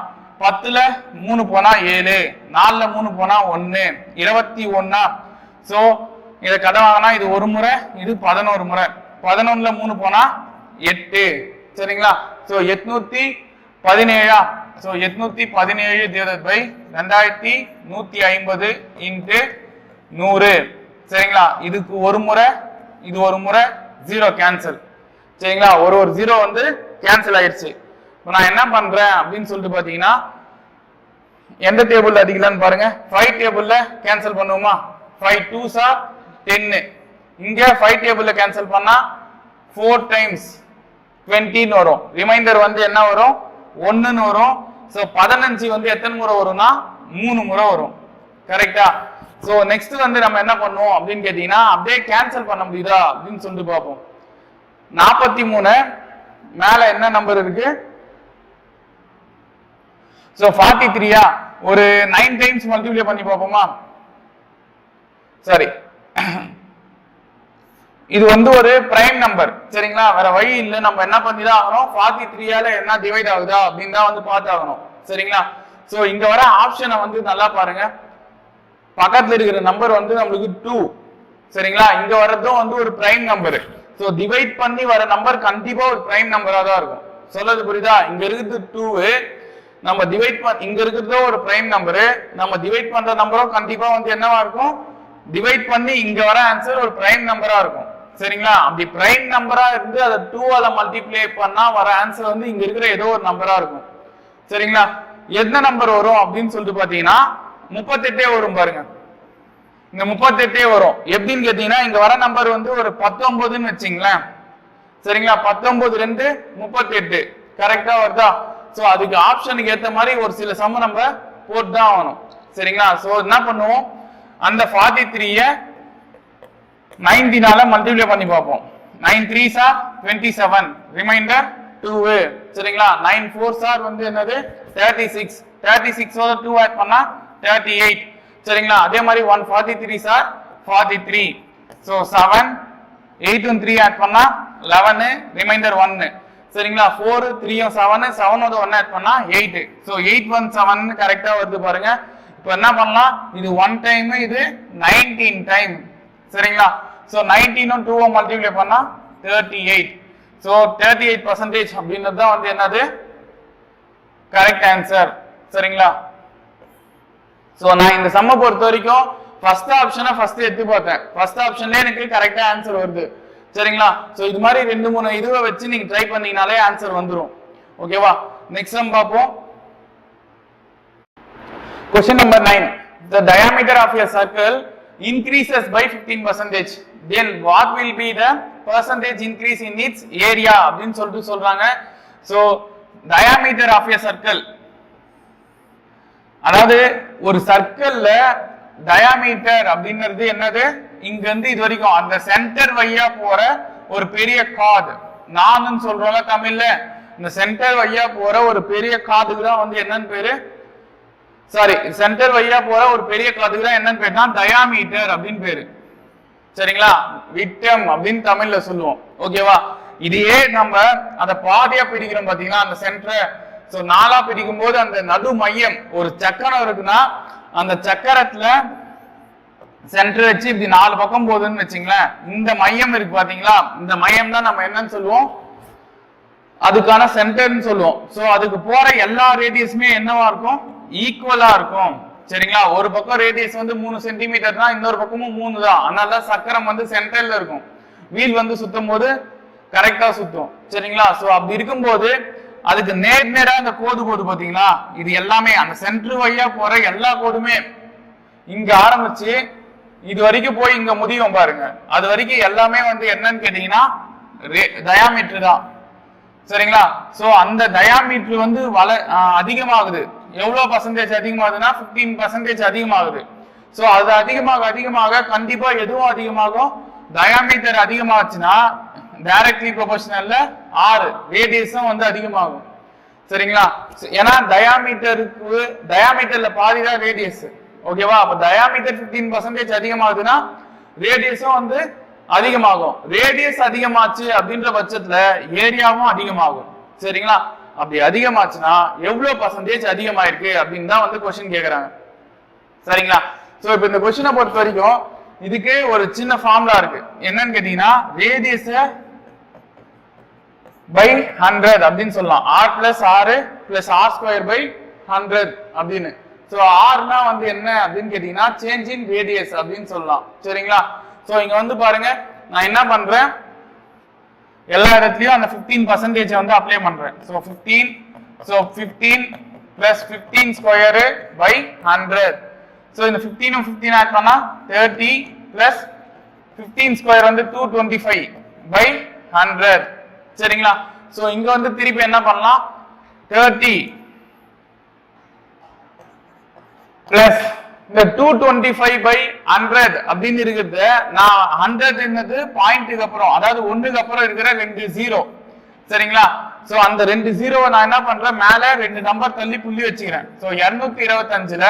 10ல 3 போனா 7, 4ல 3 போனா 1, 21. சோ இத கடை வாங்கினா இது ஒரு முறை, இது 11 முறை. 11ல 3 போனா 8 சரிங்களா. So 817. So 817 divided by 2150 into 100 சரிங்களா. இதுக்கு ஒரு முறை, இது ஒரு முறை, 0 கேன்சல் சரிங்களா. ஒரு ஜீரோ வந்து கேன்சல் ஆயிடுச்சு. இப்போ நான் என்ன பண்றேன் அப்படின்னு சொல்லிட்டு பாத்தீங்கன்னா எந்த டேபிள்ல அடிக்கலாம்னு பாருங்க. 5 டேபிள்ல கேன்சல் பண்ணுவோமா? 5 2s are 10. இங்க 5 டேபிள்ல கேன்சல் பண்ணா 4 times 20 வரும். ரிமைண்டர் வந்து என்ன வரும் 1ன்னு வரும். சோ 15 வந்து எத்தனை முறை வரும்னா 3 முறை வரும். கரெக்டா? சோ நெக்ஸ்ட் வந்து நம்ம என்ன பண்ணுவோம் அப்படின்னு கேட்டீங்கன்னா அப்படியே கேன்சல் பண்ண முடியுதா அப்படின்னு சொல்லிட்டு பார்ப்போம். 43 மேல என்ன நம்பர் இருக்கு? சோ 43 ஒரு 9 டைம்ஸ் மல்டிப்ளை பண்ணி பார்ப்போமா? சரி, இது வந்து ஒரு பிரைம் நம்பர் சரிங்களா. வேற வழி இல்ல, நம்ம என்ன பண்ணிதான் ஆகணும் 43ஆல என்ன டிவைட் ஆகுதா அப்படின்னு தான் வந்து பார்த்தாகணும் சரிங்களா. சோ இங்க வர ஆப்ஷனை வந்து நல்லா பாருங்க. பக்கத்துல இருக்கிற நம்பர் வந்து நம்மளுக்கு 2 சரிங்களா. இங்க வர்றதும் வந்து ஒரு பிரைம் நம்பர். சோ டிவைட் பண்ணி வர நம்பர் கண்டிப்பா ஒரு பிரைம் நம்பரா தான் இருக்கும். சொல்றது புரியுதா? இங்க இருக்குது 2, நம்ம டிவைட் இங்க இருக்கிறதோ ஒரு பிரைம் நம்பரு, நம்ம டிவைட் பண்ற நம்பரும் கண்டிப்பா வந்து என்னவா இருக்கும் டிவைட் பண்ணி இங்க வர ஆன்சர் ஒரு பிரைம் நம்பரா இருக்கும் சரிங்களா. அப்படி பிரைம் நம்பரா இருந்து அதை 2ஆல மல்டிப்ளை பண்ணா வர ஆன்சர் வந்து இங்க இருக்கிற ஏதோ ஒரு நம்பரா இருக்கும் சரிங்களா. எந்த நம்பர் வரும் அப்படின்னு சொல்லிட்டு பாத்தீங்கன்னா 38 வரும் பாருங்க. இங்க 38 வரும். எப்படின்னு கேட்டீங்கன்னா இங்க வர நம்பர் வந்து ஒரு 19ன்னு வச்சுங்களேன் சரிங்களா. 19 2 38 கரெக்டா வருதா? சோ அதுக்கு ஆப்ஷனுக்கு ஏத்த மாதிரி ஒரு சில சம் நம்ம போட்டு தான் ஆகணும் சரிங்களா. சோ என்ன பண்ணுவோம் அந்த 43 19ஆல மல்டிப்ளை பண்ணி பார்ப்போம். 9 3s are 27, ரிமைண்டர் 2 சரிங்களா. 9 4s are வந்து என்னது 36, 36 ஓட 2 ஆட் பண்ணா 38 சரிங்களா. அதே மாதிரி 143s are 43. So 7 8 and 3 add பண்ணா 11, ரிமைண்டர் 1 சரிங்களா. 4 3 7, 7 ஓட 1 ஆட் பண்ணா 8. சோ 817 கரெக்டா வருது பாருங்க. இப்போ என்ன பண்ணலாம், இது 1 டைம், இது 19 டைம் சரிங்களா. சோ 19 2 மல்டிப்ளை பண்ணா 38. சோ 38% அப்படின்றது தான் வந்து என்னது கரெக்ட் ஆன்சர் சரிங்களா. சோ நான் இந்த சம்ம பொறுத்த வரைக்கும் ஃபர்ஸ்ட் ஆப்ஷனை ஃபர்ஸ்ட் எடுத்து பார்த்தேன். ஃபர்ஸ்ட் ஆப்ஷன்ல எனக்கு கரெக்டா ஆன்சர் வருது சரிங்களா. சோ இது மாதிரி 2-3 இதுவை வச்சு நீங்க ட்ரை பண்ணீங்கனாலே ஆன்சர் வந்துரும். ஓகேவா? நெக்ஸ்ட் சம் பார்ப்போம். Question number 9. The diameter of a circle increases by 15%. Then what will be the percentage increase in its area அப்படின்னு சொல்லிட்டு சொல்றாங்க. So diameter of a circle, அதாவது ஒரு சர்க்கிள்ல டயாமீட்டர் அப்படிங்கிறது என்னது, இங்க இருந்து இது வரைக்கும் அந்த சென்டர் வழியா போற ஒரு பெரிய கார்டு, நானுன்னு சொல்றோம்ல தமிழ்ல, இந்த சென்டர் வழியா போற ஒரு பெரிய காதுக்கு தான் வந்து என்னன்னு பேரு, சாரி சென்டர் வழியா போற ஒரு பெரிய காதுக்கு தான் என்னன்னு பேருனா டயாமீட்டர் அப்படின்னு பேரு. சரிங்களா, விட்டம் அப்படின்னு தமிழ்ல சொல்லுவோம். ஓகேவா, இதையே நம்ம அந்த பாதியா பிரிக்கிறோம் பாத்தீங்கன்னா, அந்த சென்டரை சோ நாலா பிரிக்கும் போது அந்த நடு மையம் ஒரு சக்கரம் இருக்குன்னா அந்த சக்கரத்துல சென்டர் வச்சு இப்படி 4 பக்கம் போகுதுன்னு வச்சுங்களேன், இந்த மையம் இருக்கு பாத்தீங்களா, இந்த மையம் தான் நம்ம என்னன்னு சொல்லுவோம், அதுக்கான சென்டர்னு சொல்லுவோம். சோ அதுக்கு போற எல்லா ரேடியஸுமே என்னவா இருக்கும், ஈக்குவலா இருக்கும். சரிங்களா, ஒரு பக்கம் ரேடியஸ் வந்து 3 சென்டிமீட்டர் தான், இன்னொரு பக்கமும் 3 தான். அதனால சக்கரம் வந்து சென்டர்ல இருக்கும், வீல் வந்து சுத்தும் போது கரெக்டா சுத்தும். சரிங்களா, சோ அப்படி இருக்கும்போது அதுக்கு நேர்நேரா அந்த கோடு போது பாத்தீங்களா, இது எல்லாமே அந்த சென்டர் வழியா போற எல்லா கோடுமே இங்க ஆரம்பிச்சு இது வரைக்கும் போய் இங்க முடியும் பாருங்க, அது வரைக்கும் எல்லாமே வந்து என்னன்னு கேட்டீங்கன்னா டயாமீட்டர் தான். சரிங்களா, சோ அந்த டயாமீட்டர் வந்து அதிகமாகுது. எவ்வளவு பர்சன்டேஜ் அதிகமாகுதுன்னா 15% அதிகமாகுது. சோ அது அதிகமாக கண்டிப்பா எதுவும் அதிகமாகும், டயாமீட்டர் அதிகமாச்சுன்னா டைரக்ட்லி ப்ரொபோர்ஷனல்ல ரேடியஸும் வந்து அதிகமாகும். சரிங்களா, ஏன்னா டயாமீட்டர்ல பாதி தான் ரேடியஸ். ஓகேவா, அப்ப டயாமீட்டர் 15% அதிகமாகுதுன்னா ரேடியஸும் வந்து அதிகமாகும். ரேடியஸ் அதிகமாச்சு அப்படின்ற பட்சத்துல ஏரியாவும் அதிகமாகும். சரிங்களா, அப்படி அதிகமாச்சுன்னா எவ்வளவு பர்சன்டேஜ் அதிகமாயிருக்கு அப்படின்னு தான் வந்து கொஸ்டின் கேக்குறாங்க. சரிங்களா, சோ இப்ப இந்த கொஸ்டினை பொறுத்த வரைக்கும் இதுக்கு ஒரு சின்ன ஃபார்முலா இருக்கு. என்னன்னு கேட்டீங்கன்னா ரேடியஸ் பை 100 அப்படின்னு சொல்லலாம், r plus r plus r square by 100 அப்படின்னு. சோ rனா வந்து என்ன அப்படின்னு கேட்டீங்கன்னா சேஞ்ச் இன் ரேடியஸ் அப்படின்னு சொல்லலாம். சரிங்களா, சோ இங்க வந்து பாருங்க, நான் என்ன பண்றேன், எல்லா இடத்துலயும் அந்த 15% வந்து அப்ளை பண்றேன். So 15 plus 15 square by 100. So இந்த 15 15 ஆட் பண்ணா 30 பிளஸ் 15 ஸ்கொயர் வந்து 225 பை 100. சரிங்களா, சோ இங்க வந்து திருப்பி என்ன பண்ணலாம், 30 பிளஸ் இந்த 225 பை 100 அப்படின்னு இருக்கிறது, நான் 100 என்னது பாயிண்ட்டுக்கு அப்புறம், அதாவது 1க்கு அப்புறம் இருக்கிற 2 0. சரிங்களா, சோ அந்த 2 0 நான் என்ன பண்றேன், மேல 2 நம்பர் தள்ளி புள்ளி வச்சுக்கிறேன். சோ 225ல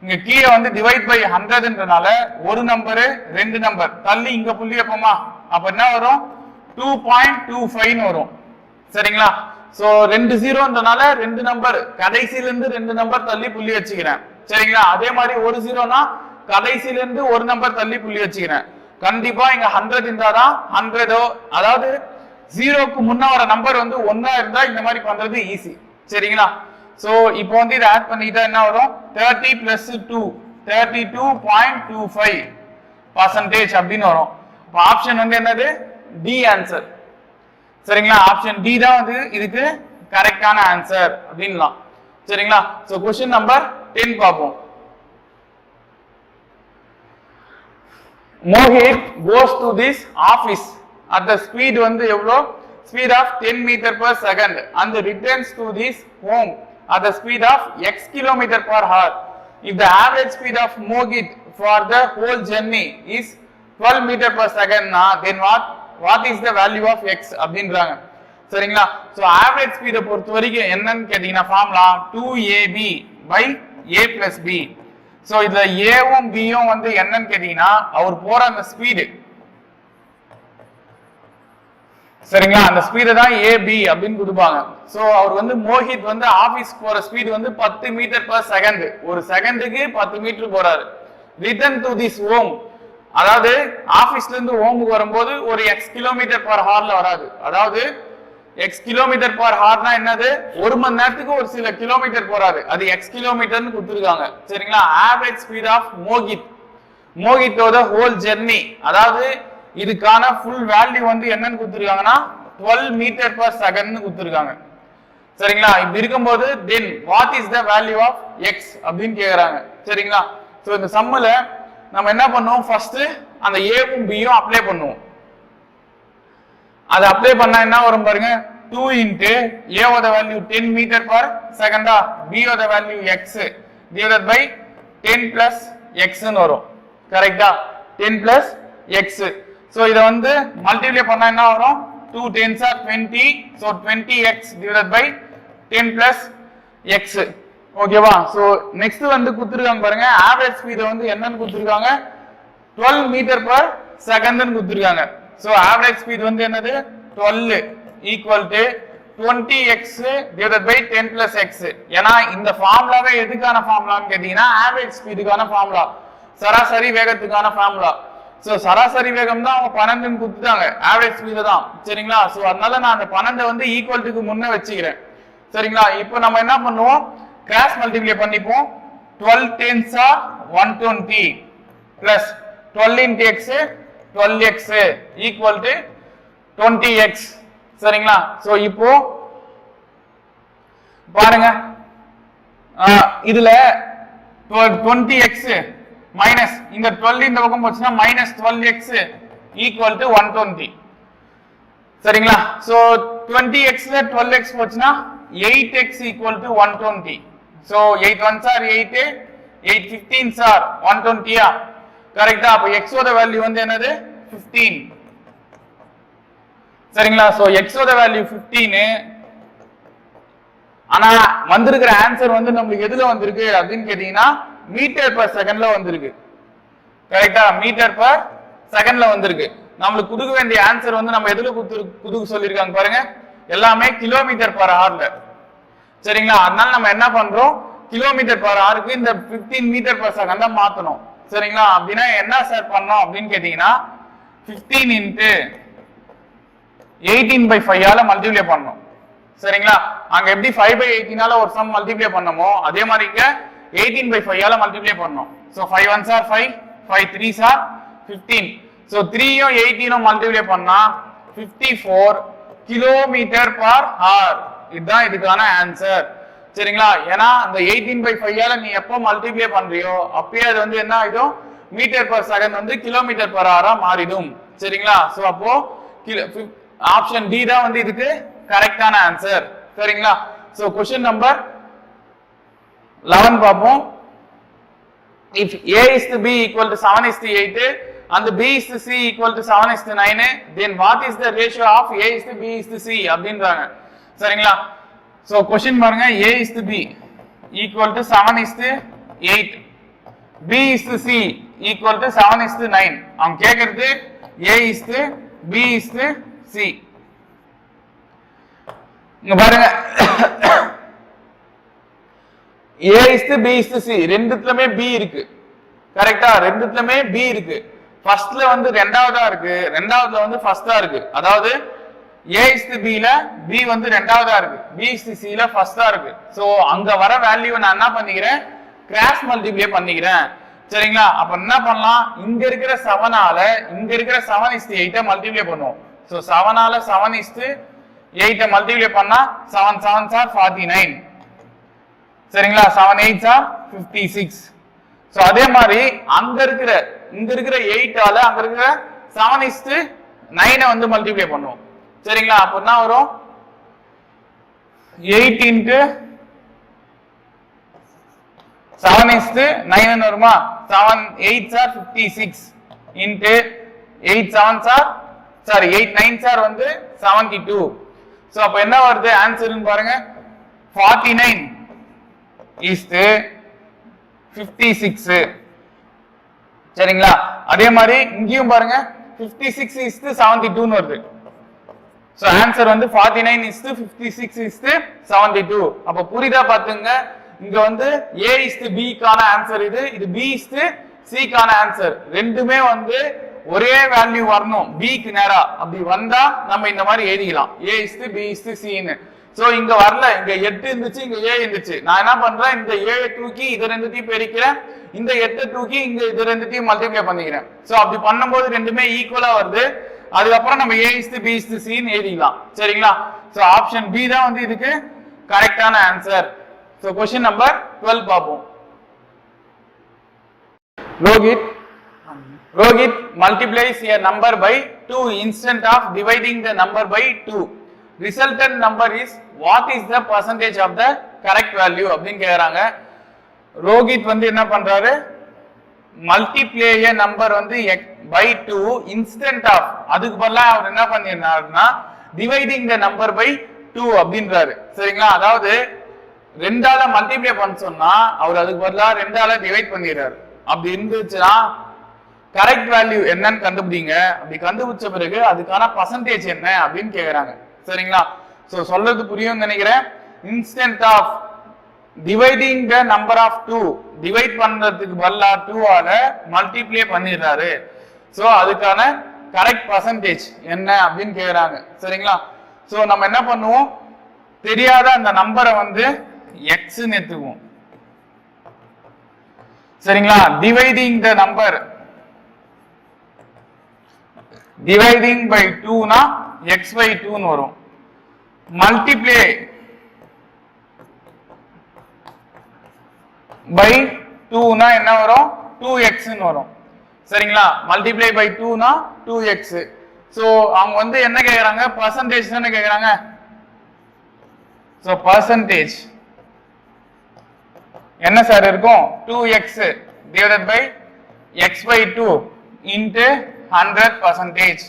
இங்க கீழே வந்து டிவைட் பை 100ன்றனால ஒரு நம்பரு 2 நம்பர் தள்ளி இங்க புள்ளி வைப்போமா, அப்ப என்ன வரும் 2.25 வரும். சரிங்களா, சோ 2 0ன்றனால 2 நம்பர் கடைசியில இருந்து 2 நம்பர் தள்ளி புள்ளி வச்சுக்கிறேன். சரிங்களா, அதே மாதிரி ஒரு 0னா கடைசியில இருந்து ஒரு நம்பர் தள்ளி புள்ளி வச்சுக்கிறேன். கண்டிப்பா இங்க 100 இருந்தாதான் 100, அதாவது 0க்கு முன்ன வர நம்பர் வந்து 1 இருந்தா இந்த மாதிரி பண்றது ஈஸி. சரிங்களா, சோ இப்போ வந்து இதை ஆட் பண்ணிட்டா என்ன வரும், 30 பிளஸ் 2 32.25% அப்படின்னு வரும். ஆப்ஷன் வந்து என்னது, டி ஆன்சர். சரிங்களா, ஆப்ஷன் டி தான் வந்து இதுக்கு கரெக்டான ஆன்சர் அப்படின்லாம். சரிங்களா, சோ क्वेश्चन நம்பர் 10 பாப்போம். Mohit goes to this office at the speed வந்து எவ்வளோ, speed of 10 meter per second and returns to this home at the speed of x kilometer per hour. If the average speed of Mohit for the whole journey is 12 meter per second, then what is the value of x அப்படின்றாங்க. சரிங்களா, so average ஸ்பீடை பொறுத்த வரைக்கும் என்னன்னு கேட்டீங்கன்னா formula 2ab by a plus b. So இதுல ஏவும் பியும் வந்து என்னன்னு கேட்டீங்கன்னா அவர் போற அந்த ஸ்பீடு. சரிங்களா, அந்த ஸ்பீடு தான் ab அப்படின்னு கொடுப்பாங்க. சோ அவர் வந்து மோஹித் வந்து ஆபீஸ் போற ஸ்பீடு வந்து 10 மீட்டர் per செகண்ட், ஒரு செகண்டுக்கு 10 மீட்டர் போறாரு. ரிட்டர்ன் டு திஸ் ஹோம், அதாவது ஆபீஸ்ல இருந்து ஹோமுக்கு வரும்போது ஒரு எக்ஸ் கிலோமீட்டர் பர் ஹார்ல வராது, அதாவது எக்ஸ் கிலோமீட்டர் பர் ஹார்னா என்னது, ஒரு மணி நேரத்துக்கு ஒரு சில கிலோமீட்டர் போறாரு, அது எக்ஸ் கிலோமீட்டர்னு கொடுத்துருக்காங்க. சரிங்களா, ஆவரேஜ் ஸ்பீட் ஆஃப் மோகித்தோட ஹோல் ஜெர்னி, அதாவது இதுக்கான ஃபுல் வேல்யூ வந்து என்னன்னு கொடுத்துருக்காங்கன்னா 12 மீட்டர் பர் செகண்ட்னு கொடுத்துருக்காங்க. சரிங்களா, இப்படி இருக்கும்போது then what is the value of x அப்படின்னு கேக்குறாங்க. சரிங்களா, சோ இந்த சம்முல நம்ம என்ன பண்ணுவோம், ஃபர்ஸ்ட் அந்த ஏவும் பியும் அப்ளை பண்ணுவோம். அதை அப்ளை பண்ணா என்ன வரும் பாருங்க, 2 into a ஓட value 10 meter per second b ஓட value x divided by 10 plus x ன்னு வரும் கரெக்ட்டா 10 plus x சோ இத வந்து மல்டிப்ளை பண்ணா என்ன வரும் 2 10s are 20 so 20x divided by 10 plus x ஓகேவா சோ நெக்ஸ்ட் வந்து கொடுத்திருக்காங்க பாருங்க ஆவரேஜ் ஸ்பீட் வந்து என்னன்னு கொடுத்திருக்காங்க 12 மீட்டர் per second ன்னு கொடுத்திருக்காங்க சோ ஆவரேஜ் ஸ்பீட் வந்து என்னது 12 equal to 20x divided by 10 plus x ஏனா இந்த ஃபார்முலாவே எதுக்கான ஃபார்முலான்னு கேட்டீங்கன்னா ஆவரேஜ் ஸ்பீடுக்கான ஃபார்முலா சராசரி வேகத்துக்கான ஃபார்முலா சோ சராசரி வேகம் தான் அவங்க 12 ன்னு கொடுத்துட்டாங்க ஆவரேஜ் ஸ்பீடு தான் சரிங்களா சோ அதனால நான் அந்த 12 வந்து ஈக்குவல் டுக்கு முன்ன வெச்சிக்கிறேன் சரிங்களா இப்போ நம்ம என்ன பண்ணுவோம் கிராஸ் மல்டிப்ளை பண்ணிப்போம் 12 10s are 120 plus 12 into x 12x equal to 20x சரிங்களா சோ இப்போ பாருங்க இதுல 20x மைனஸ் இந்த 12 இந்த பக்கம் போச்சுனா மைனஸ் 12x equal to 120 சரிங்களா சோ 20x ல 12x போச்சுனா 8x equal to 120 so 8 1s are 8 8 15s are 120 கரெக்ட்டா அப்ப x ஓட வேல்யூ வந்து என்னது 15 சரிங்களா சோ x ஓட வேல்யூ 15 ஆனா வந்திருக்கிற ஆன்சர் வந்து நமக்கு எதுல வந்திருக்கு அப்படினு கேட்டிங்கனா மீட்டர் per செகண்ட்ல வந்திருக்கு கரெக்ட்டா மீட்டர் per செகண்ட்ல வந்திருக்கு நமக்கு கொடுக்க வேண்டிய ஆன்சர் வந்து நம்ம எதுல கொடுக்க சொல்லிருக்காங்க பாருங்க எல்லாமே கிலோமீட்டர் per hour ல சரிங்களா அதனால நம்ம என்ன பண்றோம் கிலோமீட்டர் per hour க்கு இந்த 15 மீட்டர் per செகண்ட மாத்தணும் சரிங்களா அப்படினா என்ன சார் பண்ணனும் அப்படினு கேட்டிங்கனா 15 into 18/5 ஆல மல்டிப்ளை பண்ணனும் சரிங்களா அங்க எப்படி 5/18 ஆல ஒரு சம் மல்டிப்ளை பண்ணோமோ அதே மாதிரி இங்க 18/5 ஆல மல்டிப்ளை பண்ணனும் so 5 1s are 5 5 3s are 15 so 3 யும் 18 யும் மல்டிப்ளை பண்ணா 54 கிலோமீட்டர் per hour இதுதான் இதுக்கான ஆன்சர் சரிங்களா ஏனா அந்த 18/5 ஆல நீ எப்போ மல்டிப்ளை பண்றியோ அப்பவே அது வந்து என்ன ஆயிடும் மீட்டர் per செகண்ட் வந்து கிலோமீட்டர் per hour ஆ மாறிடும் சரிங்களா சோ அப்போ ஆப்ஷன் டி தான் வந்து இதுக்கு கரெக்ட்டான ஆன்சர் சரிங்களா சோ क्वेश्चन நம்பர் 11 பாப்போம் if a is to b equal to 7 is to 8 and b is to c equal to 7 is to 9 then what is the ratio of a is to b is to c அப்படின்றாங்க சரிங்களா so question பாருங்க a is to b equal to 7 is to 8 b is to c equal to 7 is to 9 அவங்க கேக்குறது a is to b is to c இங்க பாருங்க a is to b is to c ரெண்டுத்துலமே b இருக்கு கரெக்ட்டா ரெண்டுத்துலமே b இருக்கு ஃபர்ஸ்ட்ல வந்து இரண்டாவதா இருக்கு இரண்டாவதுல வந்து ஃபர்ஸ்டா இருக்கு அதாவது a is to b ல b வந்து இரண்டாவதா இருக்கு b is to c ல ஃபர்ஸ்டா இருக்கு சோ அங்க வர வேல்யூ நான் என்ன பண்ணிக்கிறேன் கிராஸ் மல்டிப்ளை பண்ணிக்கிறேன் சரிங்களா அப்ப என்ன பண்ணலாம் இங்க இருக்கிற 7 ஆல இங்க இருக்கிற 7 is to 8 மல்டிப்ளை பண்ணுவோம் சோ 7 ஆல 7 is to 8 மல்டிப்ளை பண்ணா 7 7s are 49 சரிங்களா 7 8s are 56 சோ அதே மாதிரி அங்க இருக்கிற இங்க இருக்கிற 8 ஆல அங்க இருக்கிற 7 is to 9 வந்து மல்டிப்ளை பண்ணுவோம் சரிங்களா அப்ப என்ன வரும் 8 into 7 is to 9 ன்னு வருமா 7 8s are 56 into 8 7s are sorry 8 9s are வந்து 72 சோ அப்ப என்ன வருது ஆன்சர்னு பாருங்க 49 is to 56 சரிங்களா அதே மாதிரி இங்கேயும் பாருங்க 56 is to 72 ன்னு வருது சோ ஆன்சர் வந்து 49 is to 56 is to 72 அப்ப புரியுதா பாத்துங்க இங்க வந்து a is to b கான ஆன்சர் இது b is to c கான ஆன்சர் ரெண்டுமே வந்து ஒரே வேல்யூ வரணும் b க்கு நேரா அப்படி வந்தா நம்ம இந்த மாதிரி எழுதிக்கலாம் a is to b is to c ன்னு சோ இங்க வரல இங்க 8 இருந்துச்சு இங்க a இருந்துச்சு நான் என்ன பண்றேன் இந்த a தூக்கி இத ரெண்டுத்தையும் பெருக்கிறேன் இந்த 8 தூக்கி இங்க இத ரெண்டுத்தையும் மல்டிப்ளை பண்ணிக்கிறேன் சோ அப்படி பண்ணும்போது ரெண்டுமே ஈக்குவலா வருது அதுக்கு அப்புறம் நம்ம a is to b is to c ன்னு எழுதிக்கலாம் சரிங்களா சோ ஆப்ஷன் b தான் வந்து இதுக்கு கரெக்ட்டான ஆன்சர் சோ क्वेश्चन நம்பர் 12 பாப்போம் Rohit multiplies a number by 2 instead of dividing the number by 2 resultant number is what is the percentage of the correct value அப்படின்னு கேக்குறாங்க. ரோஹித் வந்து என்ன பண்றாரு, மல்டிப்ளே நம்பர் வந்து by 2 இன்ஸ்டன்ட் ஆஃப், அதுக்கு பதிலா அவர் என்ன பண்ணிருந்தாருன்னா டிவைடிங் த நம்பர் by 2 அப்படின்றாரு. சரிங்களா, அதாவது 2ஆல மல்டிப்ளை பண்ண சொன்னா அவர் அதுக்கு பதிலா 2ஆல டிவைட் பண்ணிடுறாரு. அப்படி இருந்துச்சுன்னா கரெக்ட் வேல்யூ என்னன்னு கண்டுபிடிங்க. அப்படி கண்டுபிடிச்ச பிறகு அதுக்கான பர்சன்டேஜ் என்ன அப்படின்னு கேக்குறாங்க. சரிங்களா, சோ சொல்றது புரியும் நினைக்கிறேன். Instead of dividing the number of 2, divide பண்றதுக்கு பதிலா 2ஆல மல்டிப்ளை பண்ணிடுறாரு. சோ அதுக்கான கரெக்ட் பர்சன்டேஜ் என்ன அப்படின்னு கேக்குறாங்க. சரிங்களா, சோ நம்ம என்ன பண்ணுவோம், தெரியாத அந்த நம்பரை வந்து x ன்னு எடுத்துக்குவோம். சரிங்களா, dividing the number, dividing by 2 னா x by 2 ன்னு வரும். மல்டிப்ளை பை 2 னா என்ன வரும், 2x ன்னு வரும். சரிங்களா, மல்டிப்ளை பை 2 னா 2x. சோ அவங்க வந்து என்ன கேக்குறாங்க, பர்சன்டேஜ் தானே கேக்குறாங்க. சோ பர்சன்டேஜ் என்ன சார் இருக்கும், 2x divided by x by 2 into 100%.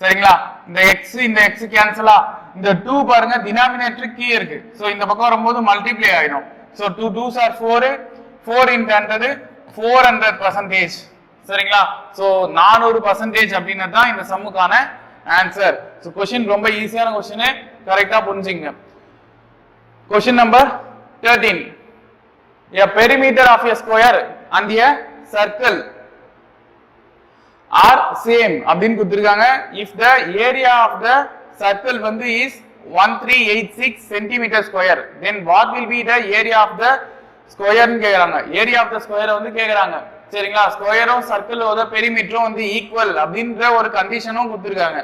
சரிங்களா, இந்த x இந்த x கேன்சலா, இந்த 2 பாருங்க டினாமினேட்டர் கீழ இருக்கு. சோ இந்த பக்கம் வரும்போது மல்டிப்ளை ஆயிடும். So 2 2s are 4, 4 into 100 400%. சரிங்களா, சோ 400% அப்படின்னா தான் இந்த சம்முக்கான ஆன்சர். சோ क्वेश्चन ரொம்ப ஈஸியான क्वेश्चन, கரெக்ட்டா புரிஞ்சுங்க. Question number 13. A perimeter of a square and a circle are same அப்படின்னு கொடுத்திருக்காங்க. If the area of the circle வந்து is 1386 centimeter square, then what will be the area of the square ன்னு கேக்குறாங்க. Area of the square வந்து கேக்குறாங்க. சரிங்களா, ஸ்கொயரும் சர்க்கிளோட பெரிமீட்டரும் வந்து equal அப்படின்ற ஒரு கண்டிஷனும் கொடுத்திருக்காங்க.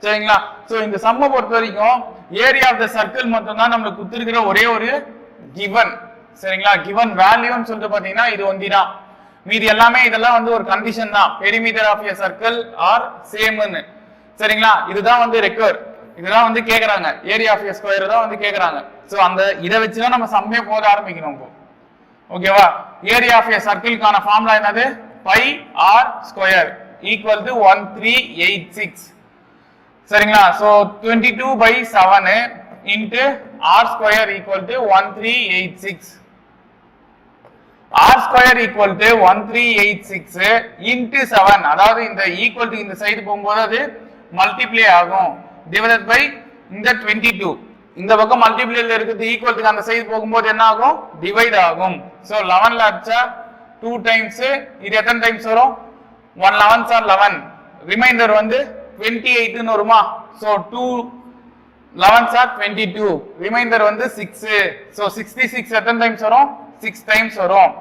சரிங்களா, சோ இந்த சம்மை பொறுத்த வரைக்கும் ஏரியா ஆஃப் த சர்க்கிள் மட்டும் தான் நமக்கு கொடுத்திருக்கிற ஒரே ஒரு கிவன். சரிங்களா, கிவன் வேல்யூன்னு சொல்லிட்டு பாத்தீங்கன்னா இது ஒண்டிதான். மீதி எல்லாமே இதெல்லாம் வந்து ஒரு கண்டிஷன் தான், perimeter of a circle are சேம்னு. சரிங்களா, இதுதான் வந்து ரெக்கர், இதுதான் வந்து கேக்குறாங்க, ஏரியா ஆஃப் எ ஸ்கொயர் தான் வந்து கேக்குறாங்க. சோ அந்த இதை வச்சுதான் நம்ம சம்மே போட ஆரம்பிக்கணும். இப்போ ஓகேவா, ஏரியா ஆஃப் எ சர்க்கிள்கான ஃபார்முலா என்னது, pi r square equal to 1386. சரிங்களா, so 22/7 into r square equal to 1386. r square equal to 1386 into 7, அதாவது இந்த ஈக்குவல் டு இந்த சைடு போகும்போது அது மல்டிப்ளை ஆகும், டிவைடட் பை இந்த 22. இந்த பக்கம் மல்டிப்ளைல இருக்குது, ஈக்குவல் டு அந்த சைடு போகும்போது என்ன ஆகும், டிவைட் ஆகும். சோ 11ல அடிச்சா 2 டைம்ஸ், இது எத்தனை டைம்ஸ் வரும், 1 11s are 11, ரிமைண்டர் வந்து 28 ன்னு வருமா. சோ 2 11s are 22, ரிமைண்டர் வந்து 6. சோ 66 எத்தனை டைம்ஸ் வரும், 6 டைம்ஸ் வரும்.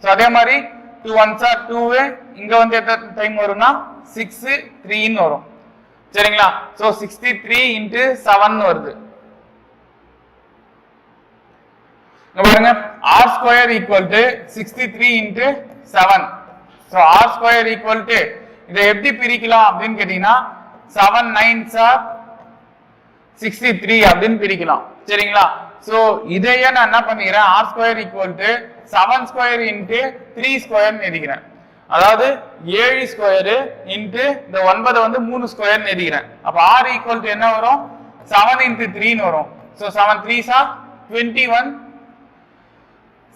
சோ அதே மாதிரி 2 1s are 2, இங்க வந்து எத்தனை டைம் வரும்னா 6 3 ன்னு வரும். சரிங்களா, சோ 63 into 7 வருது. பாருங்க, r square equal to 63 into 7. so r square equal to இதை எப்படி பிரிக்கலாம் அப்படின்னு கேட்டீங்கன்னா 7 9s are 63 அப்படின்னு பிரிக்கலாம். சரிங்களா, சோ இதையே நான் என்ன பண்ணிக்கிறேன், r square equal to 7 square into 3 square ன்னு எழுதிக்கிறேன். அதாவது 7 ஸ்கொயர் into இந்த 9 வந்து 3 ஸ்கொயர் ன்னு எழுதிக்கிறேன். அப்ப r equal to என்ன வரும், 7 into 3 ன்னு வரும். So 7 3s are 21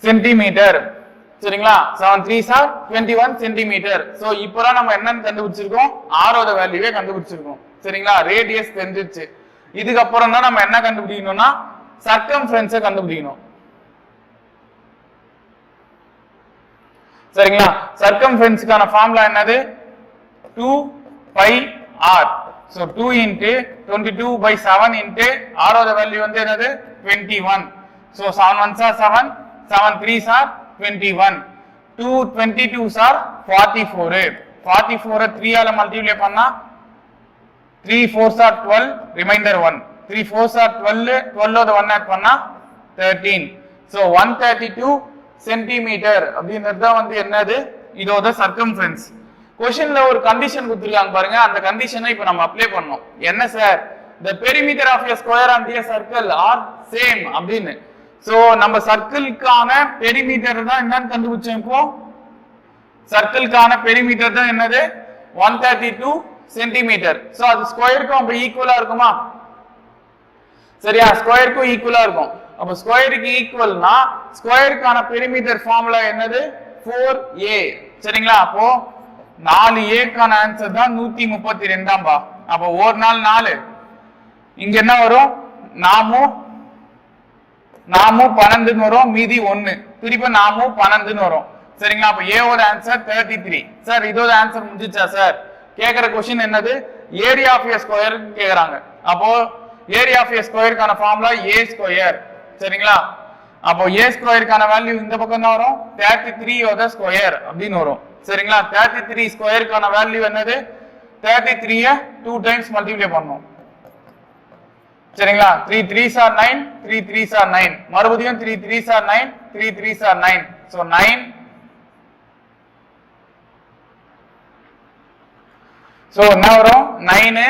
centimetre. சரிங்களா, 7 3s are 21 சென்டிமீட்டர். சோ இப்போதான் நம்ம என்னன்னு கண்டுபிடிச்சிருக்கோம், r ஓட வேல்யூவே கண்டுபிடிச்சிருக்கோம். சரிங்களா, ரேடியஸ் தெரிஞ்சிருச்சு. இதுக்கு அப்புறம் தான் நம்ம என்ன கண்டுபிடிக்கணும்னா சர்க்கம்ஃபரன்ஸை கண்டுபிடிக்கணும். சரிங்களா, சர்க்கம்ஃபரன்ஸ்க்கான ஃபார்முலா என்னது, 2 pi r. So 2 into 22/7 into r ஓட வேல்யூ வந்து என்னது 21. So 7 1s are 7, 7 3s are 21, 2 22s are 44. 44 3 ஆல மல்டிப்ளை பண்ணா 3 4s are 12, reminder 1. 3 4s are 12, 12 ஓட 1 ஆட் பண்ணா 13. சோ 132 சென்டிமீட்டர் அப்படின்றது தான் வந்து என்னது, இதோட சர்க்கம்ஃபரன்ஸ். क्वेश्चनல ஒரு கண்டிஷன் கொடுத்திருக்காங்க பாருங்க, அந்த கண்டிஷனை இப்போ நம்ம அப்ளை பண்ணோம். என்ன sir, the perimeter of a square and a circle are same அப்படின்னு. சோ நம்ம சர்க்கிள்கான பெரிமீட்டர் தான் என்னன்னு கண்டுபிடிச்சோம். இப்போ சர்க்கிள்கான பெரிமீட்டர் தான் என்னது 132 சென்டிமீட்டர். சோ அது ஸ்கொயருக்கு அப்ப ஈக்குவலா இருக்குமா? சரியா, ஸ்கொயருக்கு ஈக்குவலா இருக்கும். அப்ப ஸ்கொயருக்கு ஈக்குவல்னா ஸ்கொயருக்கான பெரிமீட்டர் ஃபார்முலா என்னது 4a. சரிங்களா, அப்போ 4a கான ஆன்சர் தான் 132 பா. அப்போ ஒரு நாள் 4 இங்க என்ன வரும், நாமும் 12 வரும், மீதி 1 திருப்பி நாமும் 12 வரும். சரிங்களா, அப்ப a ஓட ஆன்சர் 33. சார் இதோட ஆன்சர் முடிஞ்சிச்சா சார்? கேக்குற क्वेश्चन என்னது, ஏரியா ஆஃப் a ஸ்கொயர் கேக்குறாங்க. அப்போ ஏரியா ஆஃப் a ஸ்கொயருக்கான ஃபார்முலா a ஸ்கொயர். சரிங்களா, அப்போ a ஸ்கொயருக்கான வேல்யூ இந்த பக்கம் தான் வரும், 33 ஓட ஸ்கொயர் அப்படின்னு வரும். சரிங்களா, 33 ஸ்கொயருக்கான வேல்யூ என்னது, 33 2 டைம்ஸ் மல்டிப்ளை பண்ணனும். சரிங்களா, 3 3s are 9, 3 3s are 9, மறுபடியும் 3 3s are 9, 3 3s are 9. so 9. so என்ன வரும், 9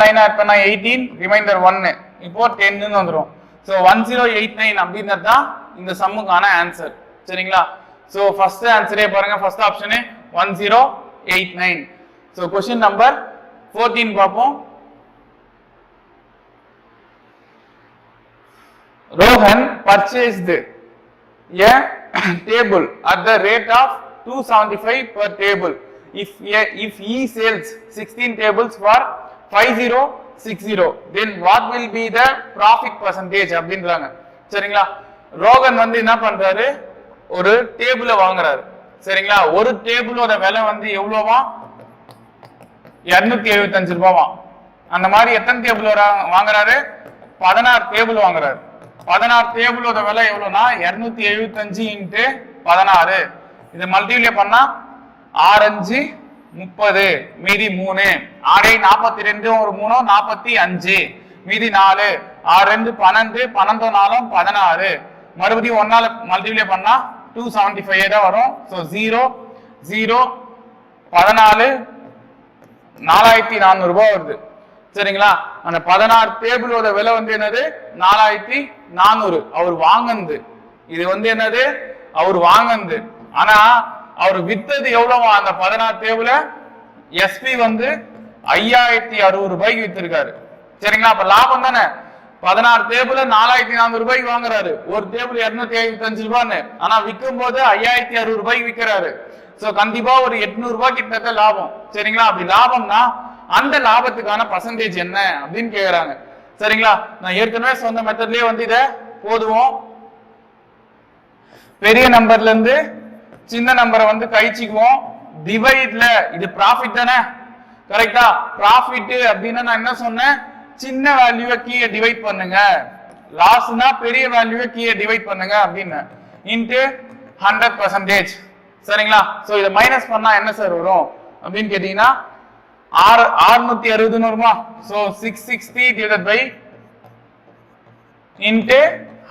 9 ஆட் பண்ணா 18, ரிமைண்டர் 1, இப்போ 10 ன்னு வந்துரும். so 1089 அப்படின்றது தான் இந்த சம்முக்கான ஆன்சர். சரிங்களா, so ஃபர்ஸ்ட் ஆன்சரே பாருங்க, ஃபர்ஸ்ட் ஆப்ஷனே 1089. so क्वेश्चन நம்பர் 14 பார்ப்போம். Rohan purchased a table at the rate of 275 per table. If he sells 16 tables for 5060, then what will be the profit percentage அப்படின்றாங்க. சரிங்களா, ரோகன் வந்து என்ன பண்றாரு, ஒரு டேபிள வாங்குறாரு. சரிங்களா, ஒரு டேபிளோட விலை வந்து எவ்வளவா, 275 ரூபாவா. அந்த மாதிரி எத்தனை டேபிள் வாங்குறாரு, 16 டேபிள் வாங்குறாரு. 16 டேபிளோட விலை எவ்வளவுனா 275 இன்ட்டு 16. இது மல்டிப்ளை பண்ணா 6 5 30, மீதி 3, 6 42, ஒரு 3 45, மீதி 4, 6 2 12, 12 4 16, மறுபடியும் 1 நாள் மல்டிப்ளை பண்ணா 275 தான் வரும். சோ 0 0 14 4400 ரூபாய் வருது. சரிங்களா, அந்த 16 டேபிளோட விலை வந்து என்னது 4400. அவர் வாங்குனது இது வந்து என்னது, அவர் வாங்குனது. ஆனா அவர் வித்தது எவ்வளவு, அந்த 16 டேபிள எஸ்பி வந்து 5060 ரூபாய்க்கு வித்திருக்காரு. சரிங்களா, அப்ப லாபம் தானே. 16 டேபிள 4400 ரூபாய்க்கு வாங்குறாரு, ஒரு டேபிள் 275 ரூபான்னு. ஆனா விற்கும் போது 5060 ரூபாய்க்கு விற்கிறாரு. சோ கண்டிப்பா ஒரு 800 ரூபாய் கிட்ட லாபம். சரிங்களா, அப்படி லாபம்னா அந்த லாபத்துக்கான பர்சன்டேஜ் என்ன அப்படின்னு கேக்குறாங்க. சரிங்களா, நான் ஏற்கனவே சொன்ன மெத்தட்லயே வந்து இத போடுவோம். பெரிய நம்பர்ல இருந்து சின்ன நம்பரை வந்து கழிச்சுக்குவோம். டிவைட்ல இது ப்ராஃபிட் தானே, கரெக்டா? ப்ராஃபிட் அப்படின்னா நான் என்ன சொன்னேன், சின்ன வேல்யூவை கீழே டிவைட் பண்ணுங்க, லாஸ்னா பெரிய வேல்யூவை கீழே டிவைட் பண்ணுங்க அப்படின்னு, இன்ட்டு 100%. சரிங்களா, சோ இதை மைனஸ் பண்ணா என்ன சார் வரும் அப்படின்னு கேட்டீங்கன்னா 660 வருமா. So 660 divided pi into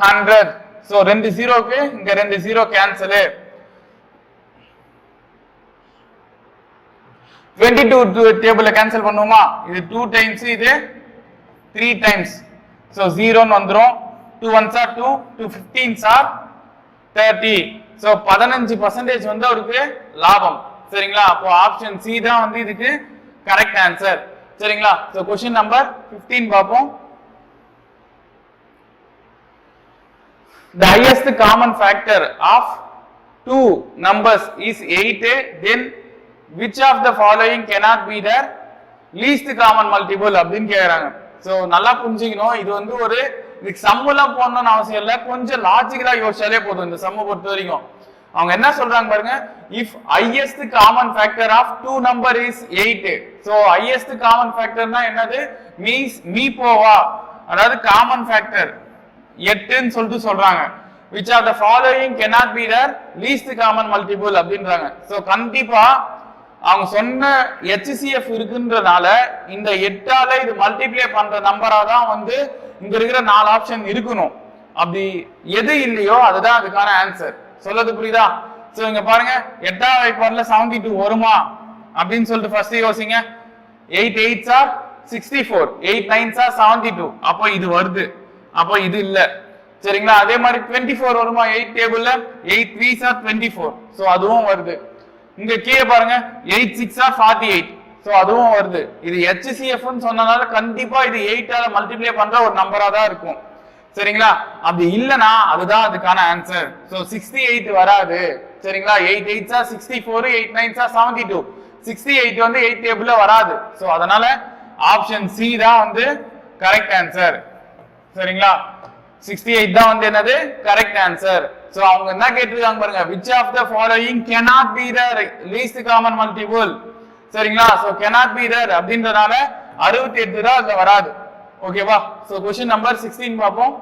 100. So 2 ஜீரோக்கு இங்க 2 ஜீரோ கேன்சல். 22 டேபிள்ல கேன்சல் பண்ணுவோமா, இது 2 டைம்ஸ், இது 3 டைம்ஸ். சோ 0 ன்னு வந்துரும். 2 1s are 2, 2 15s are 30. So 15% வந்து அவருக்கு லாபம். சரிங்களா, அப்போ ஆப்ஷன் சி தான் வந்து இதுக்கு கரெக்ட் ஆன்சர். சரிங்களா, சோ क्वेश्चन நம்பர் 15 பாப்போம். The highest common factor of two numbers is 8, then which of the following cannot be the least common multiple அப்படின்னு கேக்குறாங்க. சோ நல்லா புரிஞ்சுக்கணும், இது வந்து ஒரு இதுக்கு சம்முலாம் போடணும்னு அவசியம் இல்லை, கொஞ்சம் லாஜிக்கலா யோசிச்சாலே போதும். இந்த சம்ம பொறுத்த வரைக்கும் அவங்க என்ன சொல்றாங்க பாருங்க, if highest common factor of two number is 8. so highest common factor னா என்னது, மீபோவா, அதாவது காமன் ஃபேக்டர் 8ன்னு சொல்லிட்டு சொல்றாங்க. which of the following cannot be the least common multiple அப்படின்றாங்க. சோ கண்டிப்பா அவங்க சொன்ன HCF இருக்குன்றதால இந்த 8ஆல இது மல்டிப்ளை பண்ற நம்பரா தான் வந்து இங்க இருக்கிற 4 ஆப்ஷன் இருக்கணும். அப்படி எது இல்லையோ அதுதான் அதுக்கான ஆன்சர். சொல்றது புரியுதா? சோ இங்க பாருங்க, 8ஆவது வாய்ப்பாடுல 72 வருமா அப்படின்னு சொல்லிட்டு ஃபர்ஸ்ட் யோசிங்க. 8 8s are 64, 8 9s are 72. அப்போ இது வருது, அப்போ இது இல்ல. சரிங்களா? அதே மாதிரி 24 வருமா 8 டேபிள்ல? 8 3s are 24, சோ அதுவும் வருது. இங்க கீழே பாருங்க 8 6 are 48, சோ அதுவும் வருது. இது HCF ன்னு சொன்னனால கண்டிப்பா இது 8 ஆல மல்டிப்ளை பண்ற ஒரு நம்பரா தான் இருக்கும். சரிங்களா? அப்படி இல்லனா அதுதான் அதுக்கான ஆன்சர். சோ 68 வராது. சரிங்களா? 8 8s are 64, 8 9s are 72. 68 வந்து 8 டேபிள்ல வராது. சோ அதனால ஆப்ஷன் சி தான் வந்து கரெக்ட் ஆன்சர். சரிங்களா? 68 தான் வந்து என்னது கரெக்ட் ஆன்சர். சோ அவங்க என்ன கேட்டிருக்காங்க பாருங்க, which of the following cannot be the least common multiple. சரிங்களா? சோ cannot be there அப்படின்றதால 68 தான் அதுல வராது. ஓகேவா? சோ क्वेश्चन நம்பர் 16 பாப்போம்.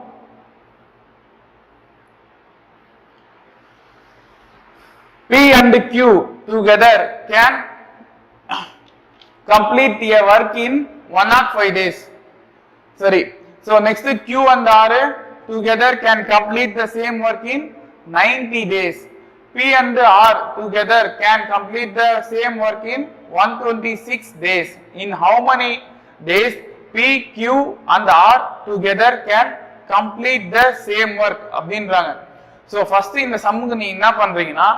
P and Q together can complete a work in 105 days. Sorry. So next Q and R together can complete the same work in 90 days. P and R together can complete the same work in 126 days. In how many days P, Q and R together can complete the same work அப்படின்றாங்க. So first இந்த சம்முக்கு நீ என்ன பண்றீங்கன்னா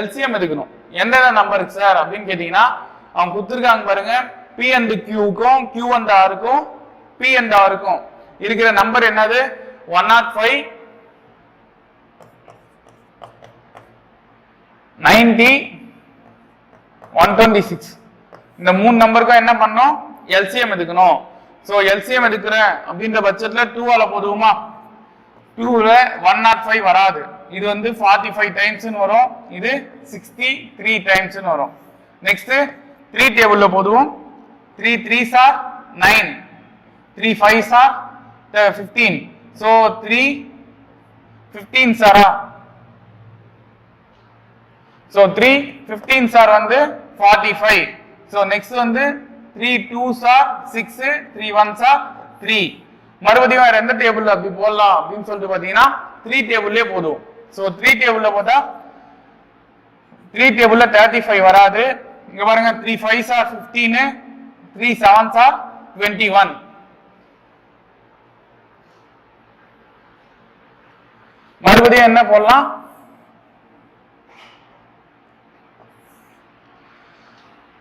LCM எடுக்கணும். எந்தெந்த நம்பருக்கு sir அப்படின்னு கேட்டீங்கன்னா அவங்க கொடுத்துருக்காங்க பாருங்க, P and Q க்கும் Q and R க்கும் P and R க்கும் இருக்கிற நம்பர் என்னது 105, 90, 126. இந்த மூணு நம்பருக்கும் என்ன பண்ணணும் LCM எடுக்கணும். சோ LCM எடுக்கிறேன் அப்படின்ற பட்சத்துல 2 ஆல போடுவோமா? 2ல 105 வராது. இது வந்து 45 டைம்ஸ் வரும், இது 63 டைம்ஸ் வரும். நெக்ஸ்ட் 3 டேபிள்ல போடுவோம். 3 3s are 9, 3 5s are 15. So 3 15s are, so 3 15s are வந்து 45. So next வந்து 3 2s are 6, 3 1s are 3. மறுபடியும் வேற எந்த டேபிள்ல அப்படி போடலாம் அப்படின்னு சொல்லிட்டு பாத்தீங்கன்னா 3 டேபிள்லயே போதும். சோ 3 டேபிள்ல போட்டா 3 டேபிள்ல 35 வராது. இங்க பாருங்க 3 5s are 15, 3 7s are 21. மறுபடியும் என்ன போடலாம்?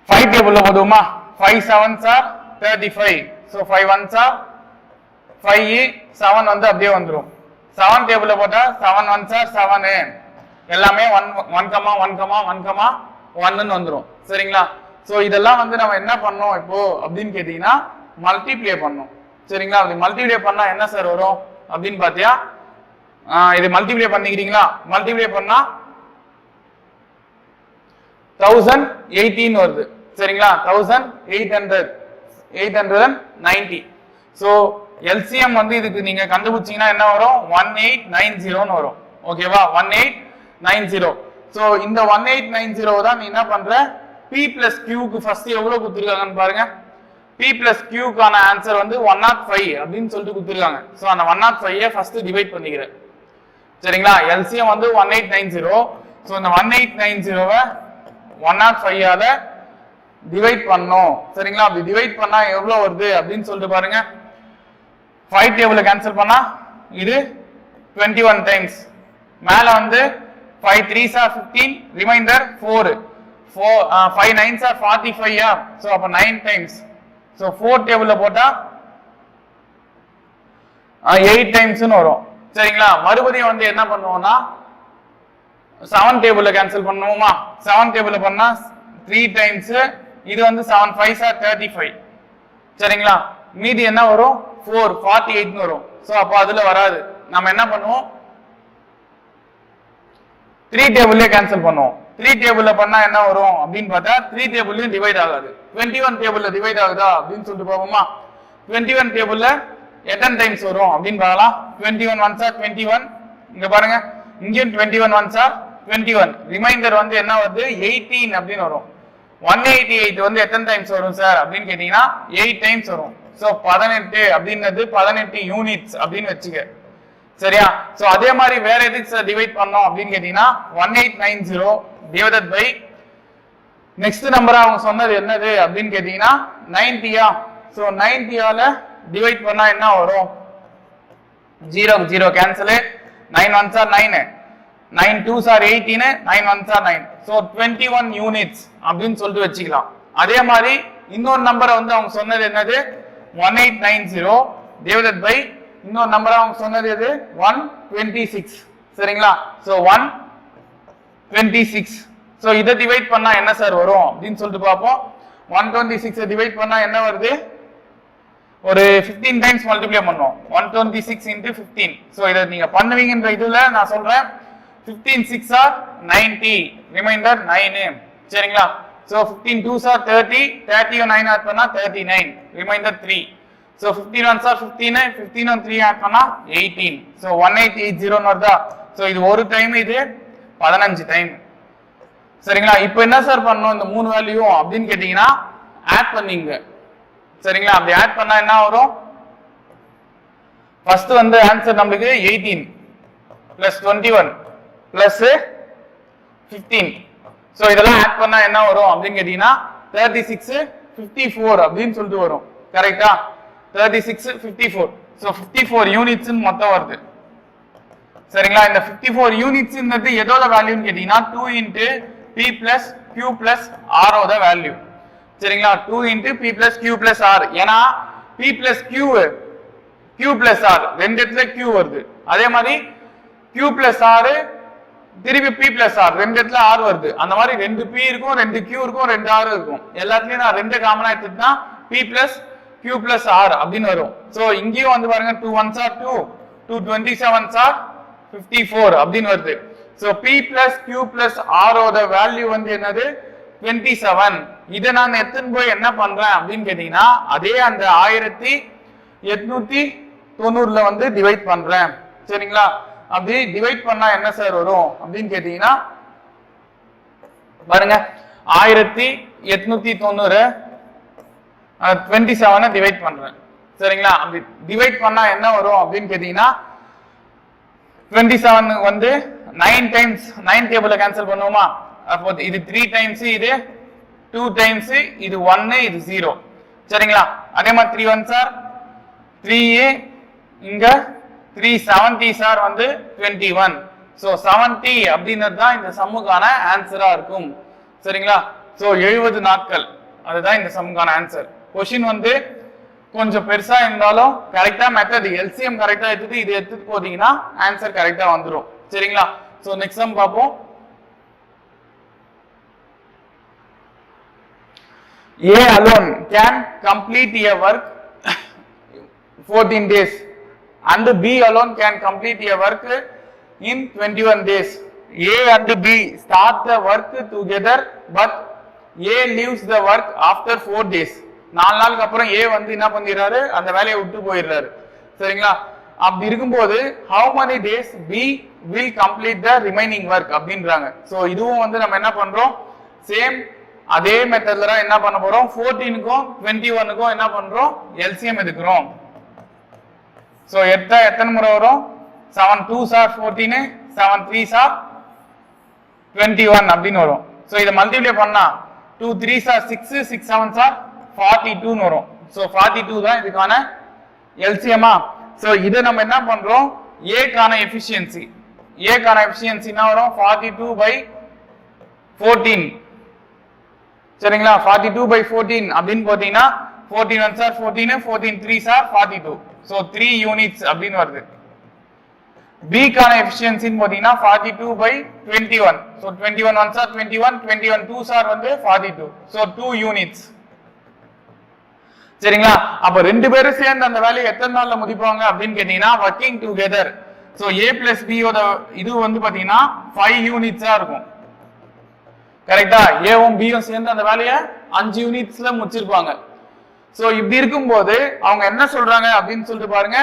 5 டேபிள்ல போடுவோமா? 5 7s are 35. So 5 1s are 5, 7 வந்து அப்படியே வந்துரும். 7 டேபிள்ல போட்டா 7 1s are 7, எல்லாமே 1 1 ன்னு வந்துரும். சரிங்களா? சோ இதெல்லாம் வந்து நம்ம என்ன பண்ணோம் இப்போ அப்படின்னு கேட்டீங்கன்னா மல்டிப்ளை பண்ணோம். சரிங்களா? அப்படி மல்டிப்ளை பண்ணா என்ன சார் வரும் அப்படின்னு பாத்தியா, இது மல்டிப்ளை பண்ணிக்கிறீங்களா? மல்டிப்ளை பண்ணா 1018 வருது. சரிங்களா? 1890. சோ LCM வந்து இதுக்கு நீங்க கண்டுபிடிச்சீங்கன்னா என்ன வரும்? 1890 வரும். ஓகேவா? 1890. சோ இந்த 1890 தான் நீ என்ன பண்ற, P plus Q க்கு ஃபர்ஸ்ட் எவ்வளவு கொடுத்திருக்காங்கன்னு பாருங்க. P plus Q க்கான ஆன்சர் வந்து 105 அப்படின்னு சொல்லிட்டு கொடுத்திருக்காங்க. சோ அந்த 105 ஃபர்ஸ்ட் டிவைட் பண்ணிக்கிறேன். சரிங்களா? LCM வந்து 1890. சோ இந்த 1890 105 ஆல டிவைட் பண்ணோம். சரிங்களா? அப்படி டிவைட் பண்ணா எவ்வளவு வருது அப்படின்னு சொல்லிட்டு பாருங்க. 5 டேபிள்ல கேன்சல் பண்ணா இது 21 டைம்ஸ். மேல வந்து 5 3s are 15, reminder 4, 5 9s are 45. So அப்ப 9 டைம்ஸ். சோ 4 டேபிள்ல போட்டா 8 டைம்ஸ் வரும். சரிங்களா? மறுபடியும் வந்து என்ன பண்ணுவோம்னா 7 டேபிள்ல கேன்சல் பண்ணுவோமா? 7 டேபிள்ல பண்ணா 3 டைம்ஸ். இது வந்து 7 5s are 35. சரிங்களா? மீதி என்ன வரும்? 4 48 வரும். சோ அப்ப அதுல வராது. நம்ம என்ன பண்ணுவோம்? 3 டேபிள்ல கேன்சல் பண்ணுவோம். 3 டேபிள்ல பண்ணா என்ன வரும் அப்படின்னு பார்த்தா 3 டேபிள்லயும் டிவைட் ஆகாது. 21 டேபிள்ல டிவைட் ஆகுதா அப்படின்னு சொல்லிட்டு பார்ப்போமா? 21 டேபிள்ல எத்தனை டைம்ஸ் வரும் அப்படின்னு பார்க்கலாம். 21 1s are 21. இங்க பாருங்க, இங்கேயும் 21 1s are 21. ரிமைண்டர் வந்து என்ன வருது? 18 அப்படின்னு வரும். 188 வந்து எத்தனை டைம்ஸ் வரும் சார் அப்படின்னு கேட்டீங்கன்னா 8 டைம்ஸ் வரும். சோ 18 அப்படின்றது 18 யூனிட்ஸ் அப்படின்னு வச்சுக்க. சரியா? சோ அதே மாதிரி வேற எதுக்கு டிவைட் பண்ணோம் அப்படின்னு கேட்டீங்கன்னா 1890 டிவைடட் பை நெக்ஸ்ட் நம்பர் அவங்க சொன்னது என்னது அப்படின்னு கேட்டீங்கன்னா 90யா? சோ 90ஆல டிவைட் பண்ணா என்ன வரும்? 0 0 cancel. 9 1s are 9, 9 2s are 18, 9 1s are 9. So 21 units அப்படின்னு சொல்லிட்டு வச்சுக்கலாம். அதே மாதிரி இன்னொரு நம்பரை வந்து அவங்க சொன்னது என்னது? 1890 divided by இன்னொரு நம்பரை அவங்க சொன்னது எது? 126. சரிங்களா? சோ 126. சோ இதை டிவைட் பண்ணா என்ன சார் வரும் அப்படின்னு சொல்லிட்டு பார்ப்போம். 126 டிவைட் பண்ணா என்ன வருது? ஒரு 15 டைம்ஸ் மல்டிப்ளை பண்ணுவோம். 126 into 15. சோ இத நீங்க பண்ணுவீங்கன்ற இதுல நான் சொல்றேன். 15 6 are 90, ரிமைண்டர் 9. சரிங்களா? சோ 15 2s are 30, 30 9 ஆட் பண்ணா 39, reminder 3. So 15 1s are 15, 15 3 add பண்ணா 18. சோ 1880 ன்னு வருதா? சோ இது ஒரு டைம், இது 15 டைம். சரிங்களா? இப்போ என்ன சார் பண்ணணும் இந்த மூணு வேல்யூ அப்படின்னு கேட்டீங்கன்னா ஆட் பண்ணீங்க. சரிங்களா? அப்படி ஆட் பண்ணா என்ன வரும்? ஃபர்ஸ்ட் வந்து ஆன்சர் நமக்கு 18 plus 21 plus 15. சோ இதெல்லாம் ஆட் பண்ணா என்ன வரும் அப்படின்னு கேட்டீங்கன்னா 36 54 அப்படின்னு சொல்லிட்டு வரும். கரெக்டா? 36 54. சோ 54 யூனிட்ஸ் மொத்தம் வருது. சரிங்களா? இந்த 54 யூனிட்ஸ் எதோட வேல்யூன்னு கேட்டீங்கன்னா 2 into p plus q plus r ஓட வேல்யூ. சரிங்களா? 2 into p plus q plus r. ஏன்னா p plus q plus r ரெண்டு இடத்துல q வருது. அதே மாதிரி q plus r திருப்பி p plus r ரெண்டு இடத்துல r வருது. அந்த மாதிரி ரெண்டு p இருக்கும், ரெண்டு q இருக்கும், ரெண்டு r இருக்கும். எல்லாத்துலயும் நான் ரெண்டு காமனா எடுத்துட்டா p plus q plus r அப்படின்னு வரும். சோ இங்கேயும் வந்து பாருங்க 2 1s are 2, 2 27s are 54 அப்படின்னு வருது. So p plus q plus r ஓட வேல்யூ வந்து என்னது? 27. இதை நான் எத்தனை போய் என்ன பண்றேன் அப்படின்னு கேட்டீங்கன்னா அதே அந்த 1890ல வந்து டிவைட் பண்றேன். சரிங்களா? அப்படி டிவைட் பண்ணா என்ன சார் வரும் அப்படின்னு கேட்டீங்கன்னா பாருங்க 1890 27 டிவைட் பண்றேன். சரிங்களா? அப்படி டிவைட் பண்ணா என்ன வரும் அப்படின்னு கேட்டீங்கன்னா 27 வந்து 9 டைம்ஸ் 9 டேபிள கேன்சல் பண்ணுவோமா? அப்போ இது 3 டைம்ஸ், இது 2 டைம்ஸ், இது 1, இது 0. சரிங்களா? அதே மாதிரி 3 1s are 3a, இங்க 370 சார் வந்து 21. சோ 70 அப்படின்றது தான் இந்த சம்முக்கான ஆன்சரா இருக்கும். சரிங்களா? சோ 70 நாட்கள் அதுதான் இந்த சம்முக்கான ஆன்சர். क्वेश्चन வந்து கொஞ்சம் பெருசா இருந்தாலும் கரெக்டா மெத்தட் எல்சிஎம் கரெக்டா எடுத்துட்டு இது எடுத்துட்டு போதீங்கன்னா ஆன்சர் கரெக்டா வந்துரும். சரிங்களா? சோ நெக்ஸ்ட் சம் பாப்போம். A alone can complete a work 14 days and B alone can complete a work in 21 days. A and B start the work together but A leaves the work after 4 days. 4 நாளுக்கு அப்புறம் A வந்து என்ன பண்ணிடுறாரு? அந்த வேலையை விட்டு போயிடுறாரு. சரிங்களா? அப்படி இருக்கும்போது how many days B will complete the remaining work அப்படின்றாங்க. சோ இதுவும் வந்து நம்ம என்ன பண்றோம்? சேம் அதே மெத்தட்ல தான் என்ன பண்ண போறோம்? 14க்கும் 21க்கும் என்ன பண்றோம்? எல்சிஎம் எடுக்கிறோம். சோ எத்தனை முறை வரும்? 7 2s are 14, 7 3s are 21 அப்படின்னு வரும். சோ இத மல்டிப்ளை பண்ணா 2 3s are 6, 6 7s are 42 ன்னு வரும். சோ 42 தான் இதுக்கான எல்சிஎம்மா. சோ இத நம்ம என்ன பண்றோம்? A கான எஃபிஷியன்சி என்ன வரும்? 42/14. சரிங்களா? 42/14 அப்படின்னு போட்டீங்கன்னா 14 1s are 14, 14 3s are 42. So 3 units அப்படின்னு வருது. B கான எஃபிஷியன்சின்னு போட்டீங்கன்னா 42/21. So 21 1s are 21, 21 2s are வந்து 42. So 2 units. சரிங்களா? அப்ப ரெண்டு பேரும் சேர்ந்து அந்த வேலையை எத்தனை நாள்ல முடிப்பாங்க அப்படின்னு கேட்டீங்கன்னா working together. So A plus B ஓட இது வந்து பாத்தீங்கன்னா 5 யூனிட்ஸா இருக்கும். கரெக்டா? ஏவும் பியும் சேர்ந்து அந்த வேலையை 5 யூனிட்ஸ்ல முடிச்சிருப்பாங்க. சோ இப்படி இருக்கும்போது அவங்க என்ன சொல்றாங்க அப்படின்னு சொல்லிட்டு பாருங்க.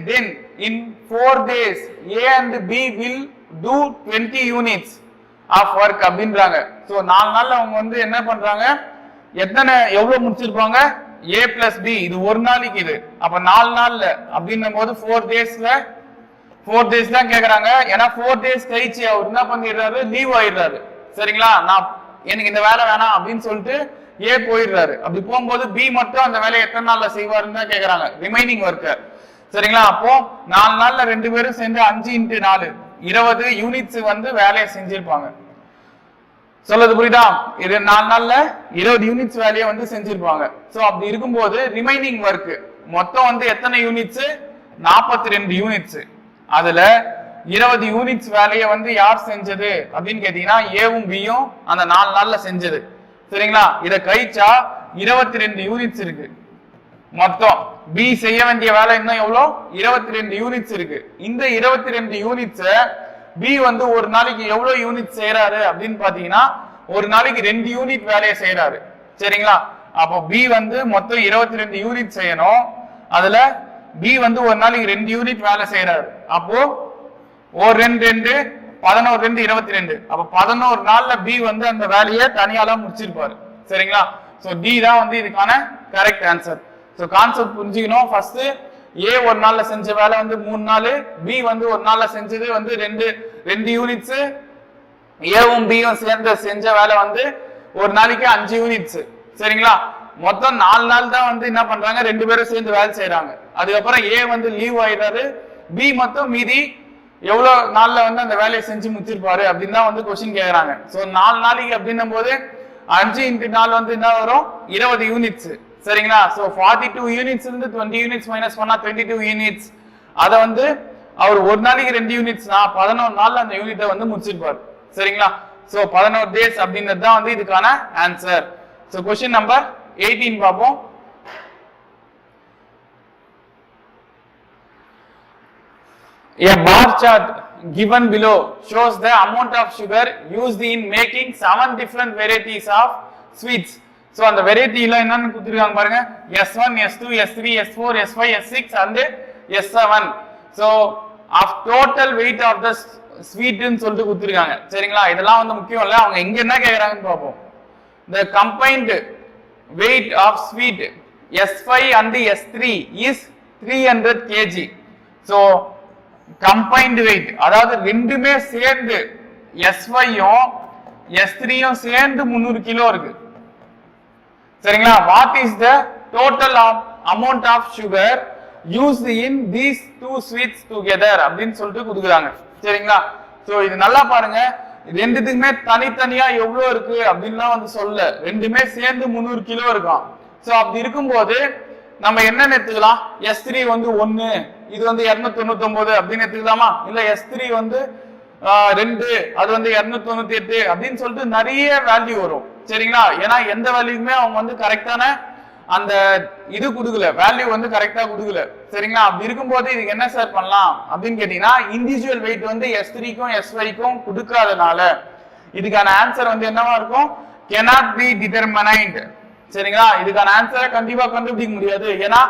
then in 4 days A and B will do 20 units of work அப்படின்றாங்க. சோ 4 நாள்ல அவங்க வந்து என்ன பண்றாங்க? எவ்வளவு முடிச்சிருப்பாங்க? A plus B இது ஒரு நாளைக்கு இது. அப்ப 4 நாள்ல அப்படின்னும் போது 4 days தான் கேக்குறாங்க. ஏன்னா 4 days கழிச்சு அவர் என்ன பண்ணிடுறாரு? லீவ் ஆயிடுறாரு. சரிங்களா? எனக்கு இந்த வேலை வேணாம் அப்படின்னு சொல்லிட்டு ஏ போயிடுறாரு. அப்படி போகும்போது பி மட்டும் அந்த வேலையை எத்தனை நாள்ல செய்வாருன்னு தான் கேக்குறாங்க, ரிமைனிங் ஒர்க்கர். சரிங்களா? அப்போ 4 நாள்ல 2 பேரும் சேர்ந்து 5 × 4 20 யூனிட்ஸ் வந்து வேலையை செஞ்சிருப்பாங்க. சொல்றது புரியுதா? 4 நாள்ல 20 யூனிட்ஸ் வேலையை வந்து செஞ்சிருப்பாங்க. சோ அப்படி இருக்கும்போது ரிமைனிங் ஒர்க் மொத்தம் வந்து எத்தனை யூனிட்ஸ்? 42 யூனிட்ஸ். அதுல 20 யூனிட்ஸ் வேலையை வந்து யார் செஞ்சது அப்படின்னு கேட்டீங்கன்னா ஏவும் பியும் அந்த 4 நாள்ல செஞ்சது. சரிங்களா? இத கழிச்சா 22 யூனிட்ஸ் இருக்கு. மொத்தம் பி செய்ய வேண்டிய வேலை இன்னும் எவ்வளோ? 22 யூனிட்ஸ் இருக்கு. இந்த 22 யூனிட்ஸ் பி வந்து ஒரு நாளைக்கு எவ்வளவு யூனிட் செய்யறாரு அப்படின்னு பாத்தீங்கன்னா ஒரு நாளைக்கு 2 யூனிட் வேலையை செய்யறாரு. சரிங்களா? அப்போ பி வந்து மொத்தம் 22 யூனிட் செய்யணும். அதுல பி வந்து ஒரு நாளைக்கு 2 யூனிட் வேலை செய்யறாரு. அப்போ ஒரு 2 11 2 22. அப்ப 11 நாள்ல பி வந்து அந்த வேலையை தனியாலாம் முடிச்சிருப்பாரு. சரிங்களா? சோ டி தான் வந்து இதுக்கான கரெக்ட் ஆன்சர். சோ கான்செப்ட் புரிஞ்சுக்கணும். ஃபர்ஸ்ட் ஏ ஒரு நாள்ல செஞ்ச வேலை வந்து 3 நாள், பி வந்து ஒரு நாள்ல செஞ்சது வந்து 2 யூனிட்ஸ், ஏவும் பியும் சேர்ந்து செஞ்ச வேலை வந்து ஒரு நாளைக்கு 5 யூனிட்ஸ். சரிங்களா? மொத்தம் 4 நாள் தான் வந்து என்ன பண்றாங்க, 2 பேரும் சேர்ந்து வேலை செய்யறாங்க. அதுக்கப்புறம் ஏ வந்து லீவ் ஆயிடுறாரு, பி மட்டும் மீதி எவ்வளவு நாள்ல வந்து அந்த வேலையை செஞ்சு முடிச்சிருப்பாரு அப்படின்னு தான் வந்து கொஸ்டின் கேக்குறாங்க. சோ 4 நாளைக்கு அப்படின்னும் போது 5 × 4 வந்து என்ன வரும்? 20 யூனிட்ஸ். சரிங்களா? சோ 42 யூனிட்ஸ் இருந்து 20 யூனிட்ஸ் மைனஸ் பண்ணா 22 யூனிட்ஸ். அத வந்து அவர் ஒரு நாளைக்கு 2 யூனிட்ஸ்னா 11 நாள்ல அந்த யூனிட்டை வந்து முடிச்சிருப்பாரு. சரிங்களா? சோ 11 டேஸ் அப்படின்றது தான் வந்து இதுக்கான ஆன்சர். சோ क्वेश्चन நம்பர் 18 பாப்போம். A bar chart given below shows the amount of sugar used in making 7 different varieties of sweets. So அந்த வெரைட்டில என்னன்னு கொடுத்திருக்காங்க பாருங்க, S1, S2, S3, S4, S5, S6 and S7. So of total weight of the sweet ன்னு சொல்லிட்டு கொடுத்திருக்காங்க. சரிங்களா? இதெல்லாம் வந்து முக்கியம் இல்ல, அவங்க எங்க என்ன கேக்குறாங்கன்னு பாப்போம். The combined weight of sweet S5 and S3 is 300 kg. So combined weight அதாவது ரெண்டுமே சேர்ந்து S5யும் S3யும் சேர்ந்து 300 கிலோ இருக்கு. சரிங்களா? What is the total amount of sugar used in these two sweets together அப்படின்னு சொல்லிட்டு கொடுக்குறாங்க. சரிங்களா? சோ இது நல்லா பாருங்க, ரெண்டுத்துக்குமே தனித்தனியா எவ்வளவு இருக்கு அப்படின்லாம் வந்து சொல்ல, ரெண்டுமே சேர்ந்து 300 கிலோ இருக்கும். சோ அப்படி இருக்கும்போது நம்ம என்ன எடுத்துக்கலாம்? S3 வந்து 1, இது வந்து 299 அப்படின்னு எடுத்துக்கலாமா? இல்ல S3 வந்து 2, அது வந்து 298 அப்படின்னு சொல்லிட்டு நிறைய வேல்யூ வரும். சரிங்களா? ஏன்னா எந்த வேல்யூக்குமே அவங்க வந்து கரெக்டான அந்த இது கொடுக்கல, வேல்யூ வந்து கரெக்டா கொடுக்கல. சரிங்களா? அப்படி இருக்கும்போது இதுக்கு என்ன சார் பண்ணலாம் அப்படின்னு கேட்டீங்கன்னா, இண்டிவிஜுவல் வெயிட் வந்து S3க்கும் S5க்கும் கொடுக்காதனால இதுக்கான ஆன்சர் வந்து என்னவா இருக்கும்? cannot be determined. சரிங்களா? இதுக்கான ஆன்சரை கண்டிப்பா கண்டுபிடிக்க முடியாது. ஏன்னா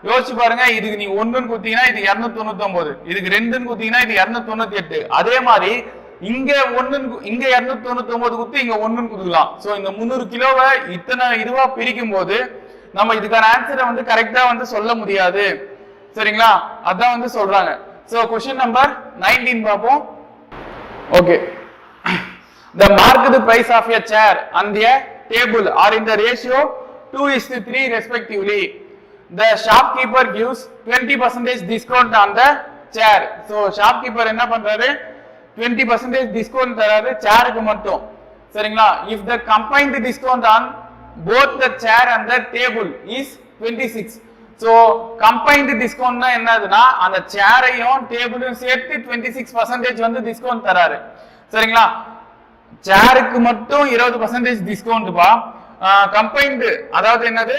யோசிச்சு பாருங்க, இதுக்கு நீ 1ன்னு குத்தீங்கன்னா இது 299, இதுக்கு 2ன்னு குத்தீங்கன்னா இது 298. அதே மாதிரி இங்க 1 இங்க 299 குத்து இங்க 1ன்னு குடுக்கலாம். சோ இந்த 300 கிலோவை இத்தனை இதுவா பிரிக்கும் போது நம்ம இதுக்கான ஆன்சரை வந்து கரெக்டா வந்து சொல்ல முடியாது. சரிங்களா? அதான் வந்து சொல்றாங்க. சோ क्वेश्चन நம்பர் 19 பாப்போம். Okay. The marked price of a chair and a table are in the ratio 2:3 respectively. The shopkeeper gives 20% discount on the chair. So shopkeeper என்ன பண்றாரு? 20% discount தராரு சேருக்கு மட்டும். சரிங்களா? If the combined discount on both the chair and the table is 26. So combined discount என்னதுன்னா அந்த சேரையும் டேபிளையும் சேர்த்து 26% வந்து discount தராரு. சரிங்களா? சேருக்கு மட்டும் 20% டிஸ்கவுண்ட் பா. கம்பைன்டு அதாவது என்னது,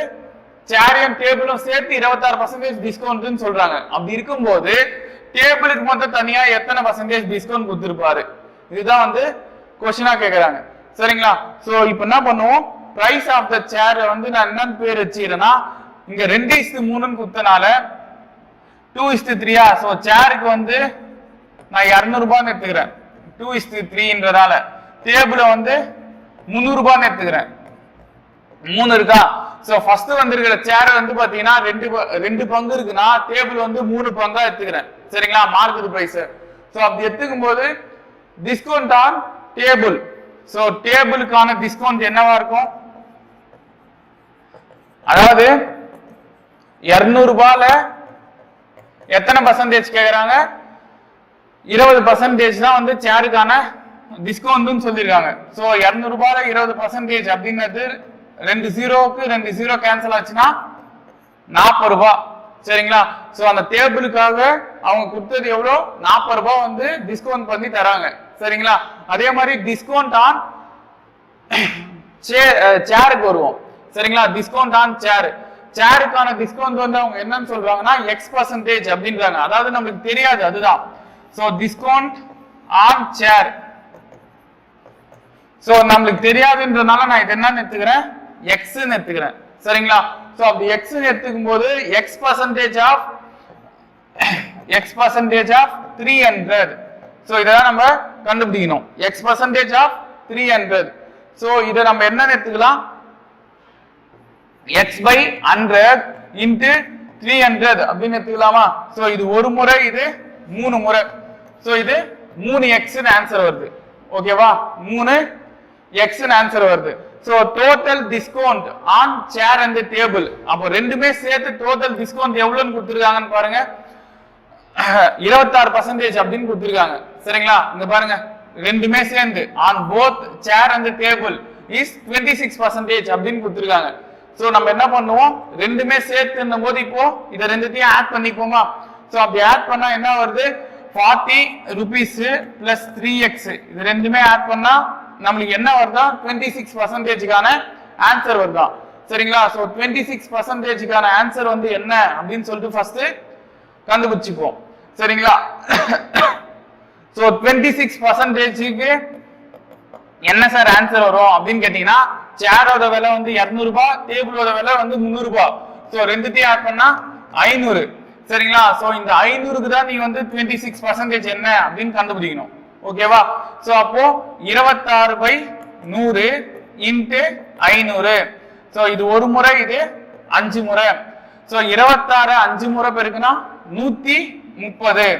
சேரையும் டேபிளும் சேர்த்து 26% டிஸ்கவுண்ட்னு சொல்றாங்க. அப்படி இருக்கும்போது டேபிளுக்கு மட்டும் தனியா எத்தனை பர்சன்டேஜ் டிஸ்கவுண்ட் கொடுத்திருப்பாரு? இதுதான் வந்து क्वेश्चनா கேக்குறாங்க. சரிங்களா? சோ இப்போ என்ன பண்ணுவோம், பிரைஸ் ஆஃப் த சேர் வந்து நான் என்னன்னு பேர் வச்சிரேன்னா, இங்க 2:3ன்னு குத்தனால 2:3. சோ சேருக்கு வந்து நான் 200 ரூபாய்னு எடுத்துக்கிறேன் 2:3ன்றதால. டேபிள வந்து 300 ரூபாய்னு எடுத்துக்கிறேன், 3 இருக்கா? சோ ஃபர்ஸ்ட் வந்திருக்கிற சேர் வந்து பாத்தீங்கன்னா 2 பங்கு இருக்குன்னா டேபிள் வந்து 3 பங்கா எடுத்துக்கிறேன். சரிங்களா? Market price. சோ அப்படி எடுத்துக்கும் போது டிஸ்கவுண்ட் ஆன் டேபிள். சோ டேபிளுக்கான டிஸ்கவுண்ட் என்னவா இருக்கும்? அதாவது 200 ரூபாயில எத்தனை பர்சன்டேஜ் கேக்குறாங்க? 20% தான் வந்து சேருக்கான டிஸ்கவுண்ட் சொல்லிருக்காங்க. சோ 200 ரூபாயில 20% அப்படின்றது 2 ஜீரோக்கு 2 ஜீரோ கேன்சல் ஆச்சுன்னா 40 ரூபாய். சரிங்களா? சோ அந்த டேபிளுக்காக அவங்க கொடுத்தது எவ்வளோ? 40 ரூபாய் வந்து டிஸ்கவுண்ட் பண்ணி தராங்க. சரிங்களா? அதே மாதிரி டிஸ்கவுண்ட் ஆன் சேருக்கு வருவோம். சரிங்களா? டிஸ்கவுண்ட் ஆன் சேருக்கான டிஸ்கவுண்ட் வந்து அவங்க என்னன்னு சொல்றாங்கன்னா X% அப்படின்றாங்க. அதாவது நமக்கு தெரியாது, அதுதான். So discount on chair. So நம்மளுக்கு தெரியாதுன்றதுனால நான் இது என்னன்னு எடுத்துக்கிறேன்? Xன்னு எடுத்துக்கிறேன். சரிங்களா? சோ அப்படி Xன்னு எடுத்துக்கும் போது X% ஆஃப் 300. சோ இதெல்லாம் நம்ம கண்டுபிடிக்கணும். X% of 300. சோ இதை நம்ம என்னன்னு எடுத்துக்கலாம்? X by 100 into 300 அப்படின்னு எடுத்துக்கலாமா? சோ இது ஒரு முறை, இது 3 முறை. சோ இது 3x ஆன்சர் வருது. ஓகேவா? 3x ஆன்சர் வருது. So total discount on chair and table. அப்போ ரெண்டுமே சேர்த்து டோட்டல் டிஸ்கவுண்ட் எவ்வளவுன்னு கொடுத்துருக்காங்கன்னு பாருங்க. 26% அப்படின்னு கொடுத்துருக்காங்க. சரிங்களா? இங்க பாருங்க, ரெண்டுமே சேர்ந்து on both chair and table is 26% அப்படின்னு கொடுத்துருக்காங்க. சோ நம்ம என்ன பண்ணுவோம்? ரெண்டுமே சேர்த்துன்னும் போது இப்போ இதை ரெண்டுத்தையும் ஆட் பண்ணிப்போமா? சோ அப்படி ஆட் பண்ணா என்ன வருது? 40 rupees plus 3x. இது ரெண்டுமே ஆட் பண்ணா நம்மளுக்கு என்ன வருதா? 26%க்கான ஆன்சர் வருதா? சரிங்களா? சோ 26%க்கான ஆன்சர் வந்து என்ன அப்படின்னு சொல்லிட்டு ஃபர்ஸ்ட் கண்டுபிடிச்சுப்போம். சரிங்களா? சோ 26%க்கு என்ன சார் ஆன்சர் வரும் அப்படின்னு கேட்டீங்கன்னா, சேரோட விலை வந்து 200 ரூபாய், டேபிளோட விலை வந்து 300 ரூபாய். சோ ரெண்டுத்தையும் ஆட் பண்ணா 500. சரிங்களா? சோ இந்த 500க்கு தான் நீ வந்து 26% என்ன அப்படின்னு கண்டுபிடிக்கணும். ஓகேவா? சோ அப்போ 26/100 இன்டு 500. சோ இது ஒரு முறை, இது 5 முறை. சோ 26 5 முறை பெருக்குனா 130.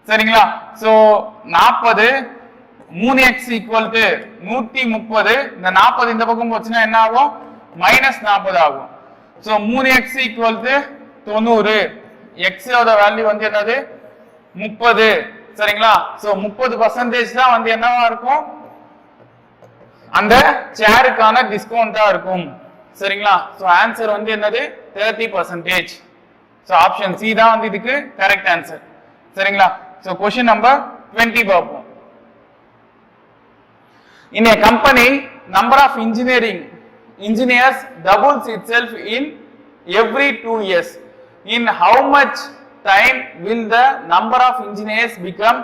சரிங்களா? So 40 3x equal to 130. இந்த 40 இந்த பக்கம் போச்சுன்னா என்ன ஆகும்? -40 ஆகும். So 3x equal to 90. x ஓட வேல்யூ வந்து என்னது? 30. சரிங்களா? சோ 30% தான் வந்து என்னவா இருக்கும்? அந்த சேருக்கான டிஸ்கவுண்டா இருக்கும். சரிங்களா? சோ ஆன்சர் வந்து என்னது? 30%. சோ ஆப்ஷன் சி தான் வந்து இதுக்கு கரெக்ட் ஆன்சர். சரிங்களா? சோ क्वेश्चन நம்பர் 20 பார்ப்போம். In a company, number of engineers doubles itself in every 2 years. In how much time will the number of engineers become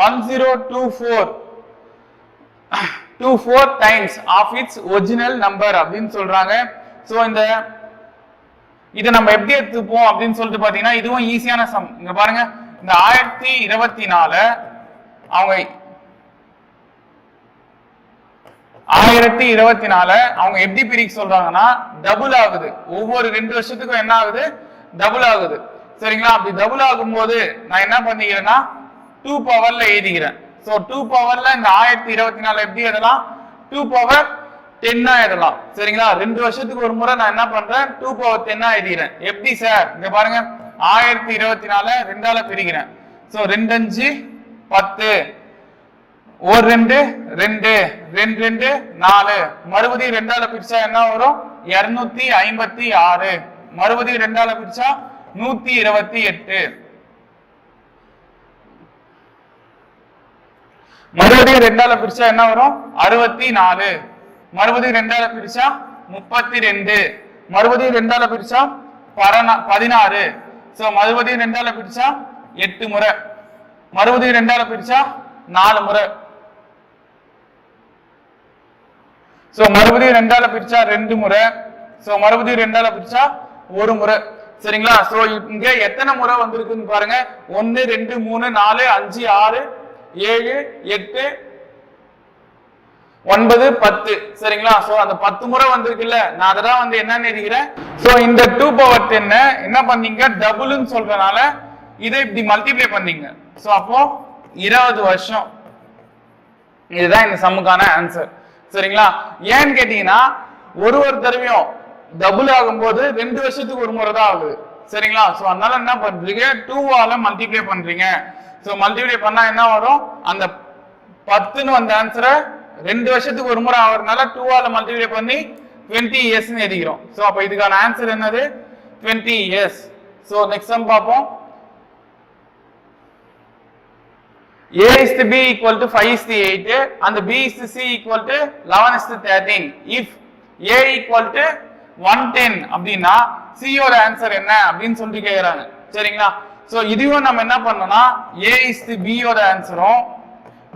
1024 times of its original number அப்படின்னு சொல்றாங்க. So இத நம்ம எப்படி எடுத்துப்போம் அப்படின்னு சொல்லிட்டு பாத்தீங்கன்னா, இதுவும் ஈஸியான சம். இங்க பாருங்க, இந்த 1024 அவங்க எப்படி பிரிக்க சொல்றாங்கன்னா, டபுள் ஆகுது. ஒவ்வொரு 2 வருஷத்துக்கும் என்ன ஆகுது? டபுள் ஆகுது. சரிங்களா? அப்படி டபுள் ஆகும்போது நான் என்ன பண்ணிக்கிறேன்னா 2 பவர்ல எழுதிக்கிறேன். சோ 2 பவர்ல இந்த 1024 எப்படி எழுதலாம்? 2 பவர் 10 எழுதலாம். சரிங்களா? 2 வருஷத்துக்கு ஒரு முறை நான் என்ன பண்றேன்? 2 பவர் 10 எழுதிக்கிறேன். எப்படி சார்? இங்க பாருங்க, 1024 2ஆல பிரிக்கிறேன். சோ 2 5 10, ஒரு 2 2 2 2 4, மறுபடியும் 2ஆல பிரிச்சா என்ன வரும்? 256. மறுபடியும் 2ஆல பிரிச்சா 128. மறுபடியும் 2ஆல பிரிச்சா என்ன வரும்? 64. மறுபடியும் 2ஆல பிரிச்சா 32. மறுபடியும் 2ஆல பிரிச்சா 16. சோ மறுபடியும் 2ஆல பிரிச்சா 8 முறை. மறுபடியும் 2ஆல பிரிச்சா 4 முறை. சோ மறுபடியும் 2ஆல பிரிச்சா 2 முறை. சோ மறுபடியும் 2ஆல பிரிச்சா 1 முறை. சரிங்களா? சோ இங்க எத்தனை முறை வந்திருக்குன்னு பாருங்க. 1 2 3 4 5 6 7 8 9 10. சரிங்களா? சோ அந்த 10 முறை வந்திருக்குல்ல, நான் அததான் வந்து என்னன்னு எழுதிக்கிறேன். சோ இந்த 2 பவர் 10 என்ன பண்ணீங்க? டபுள்னு சொல்றதுனால இதை இப்படி மல்டிப்ளை பண்ணீங்க. சோ அப்போ 20 வருஷம். இதுதான் இந்த சம்முக்கான ஆன்சர். சரிங்களா? ஏன்னு கேட்டீங்கன்னா, ஒரு தடவையும் டபுள் ஆகும்போது 2 வருஷத்துக்கு ஒரு முறை தான் ஆகுது. சரிங்களா? சோ அதனால என்ன பண்றீங்க, 2ஆல மல்டிப்ளை பண்றீங்க. சோ மல்டிப்ளை பண்ணா என்ன வரும், அந்த 10ன்னு வந்த ஆன்சரை 2 வருஷத்துக்கு ஒரு முறை ஆகுறதுனால 2ஆல மல்டிப்ளை பண்ணி 20 years ன்னு எழுதிக்கிறோம். சோ அப்ப இதுக்கான ஆன்சர் என்னது, 20 years. சோ நெக்ஸ்ட் சம் பார்ப்போம். A is to B equal to 5 is to 8 and B is to C equal to 11 is to 13. If A equal to 110 அப்படின்னா C ஓட ஆன்சர் என்ன அப்படின்னு சொல்லி கேக்குறாங்க. சரிங்களா? சோ இதுவும் நம்ம என்ன பண்ணோம்னா A is to B ஓட ஆன்சரும்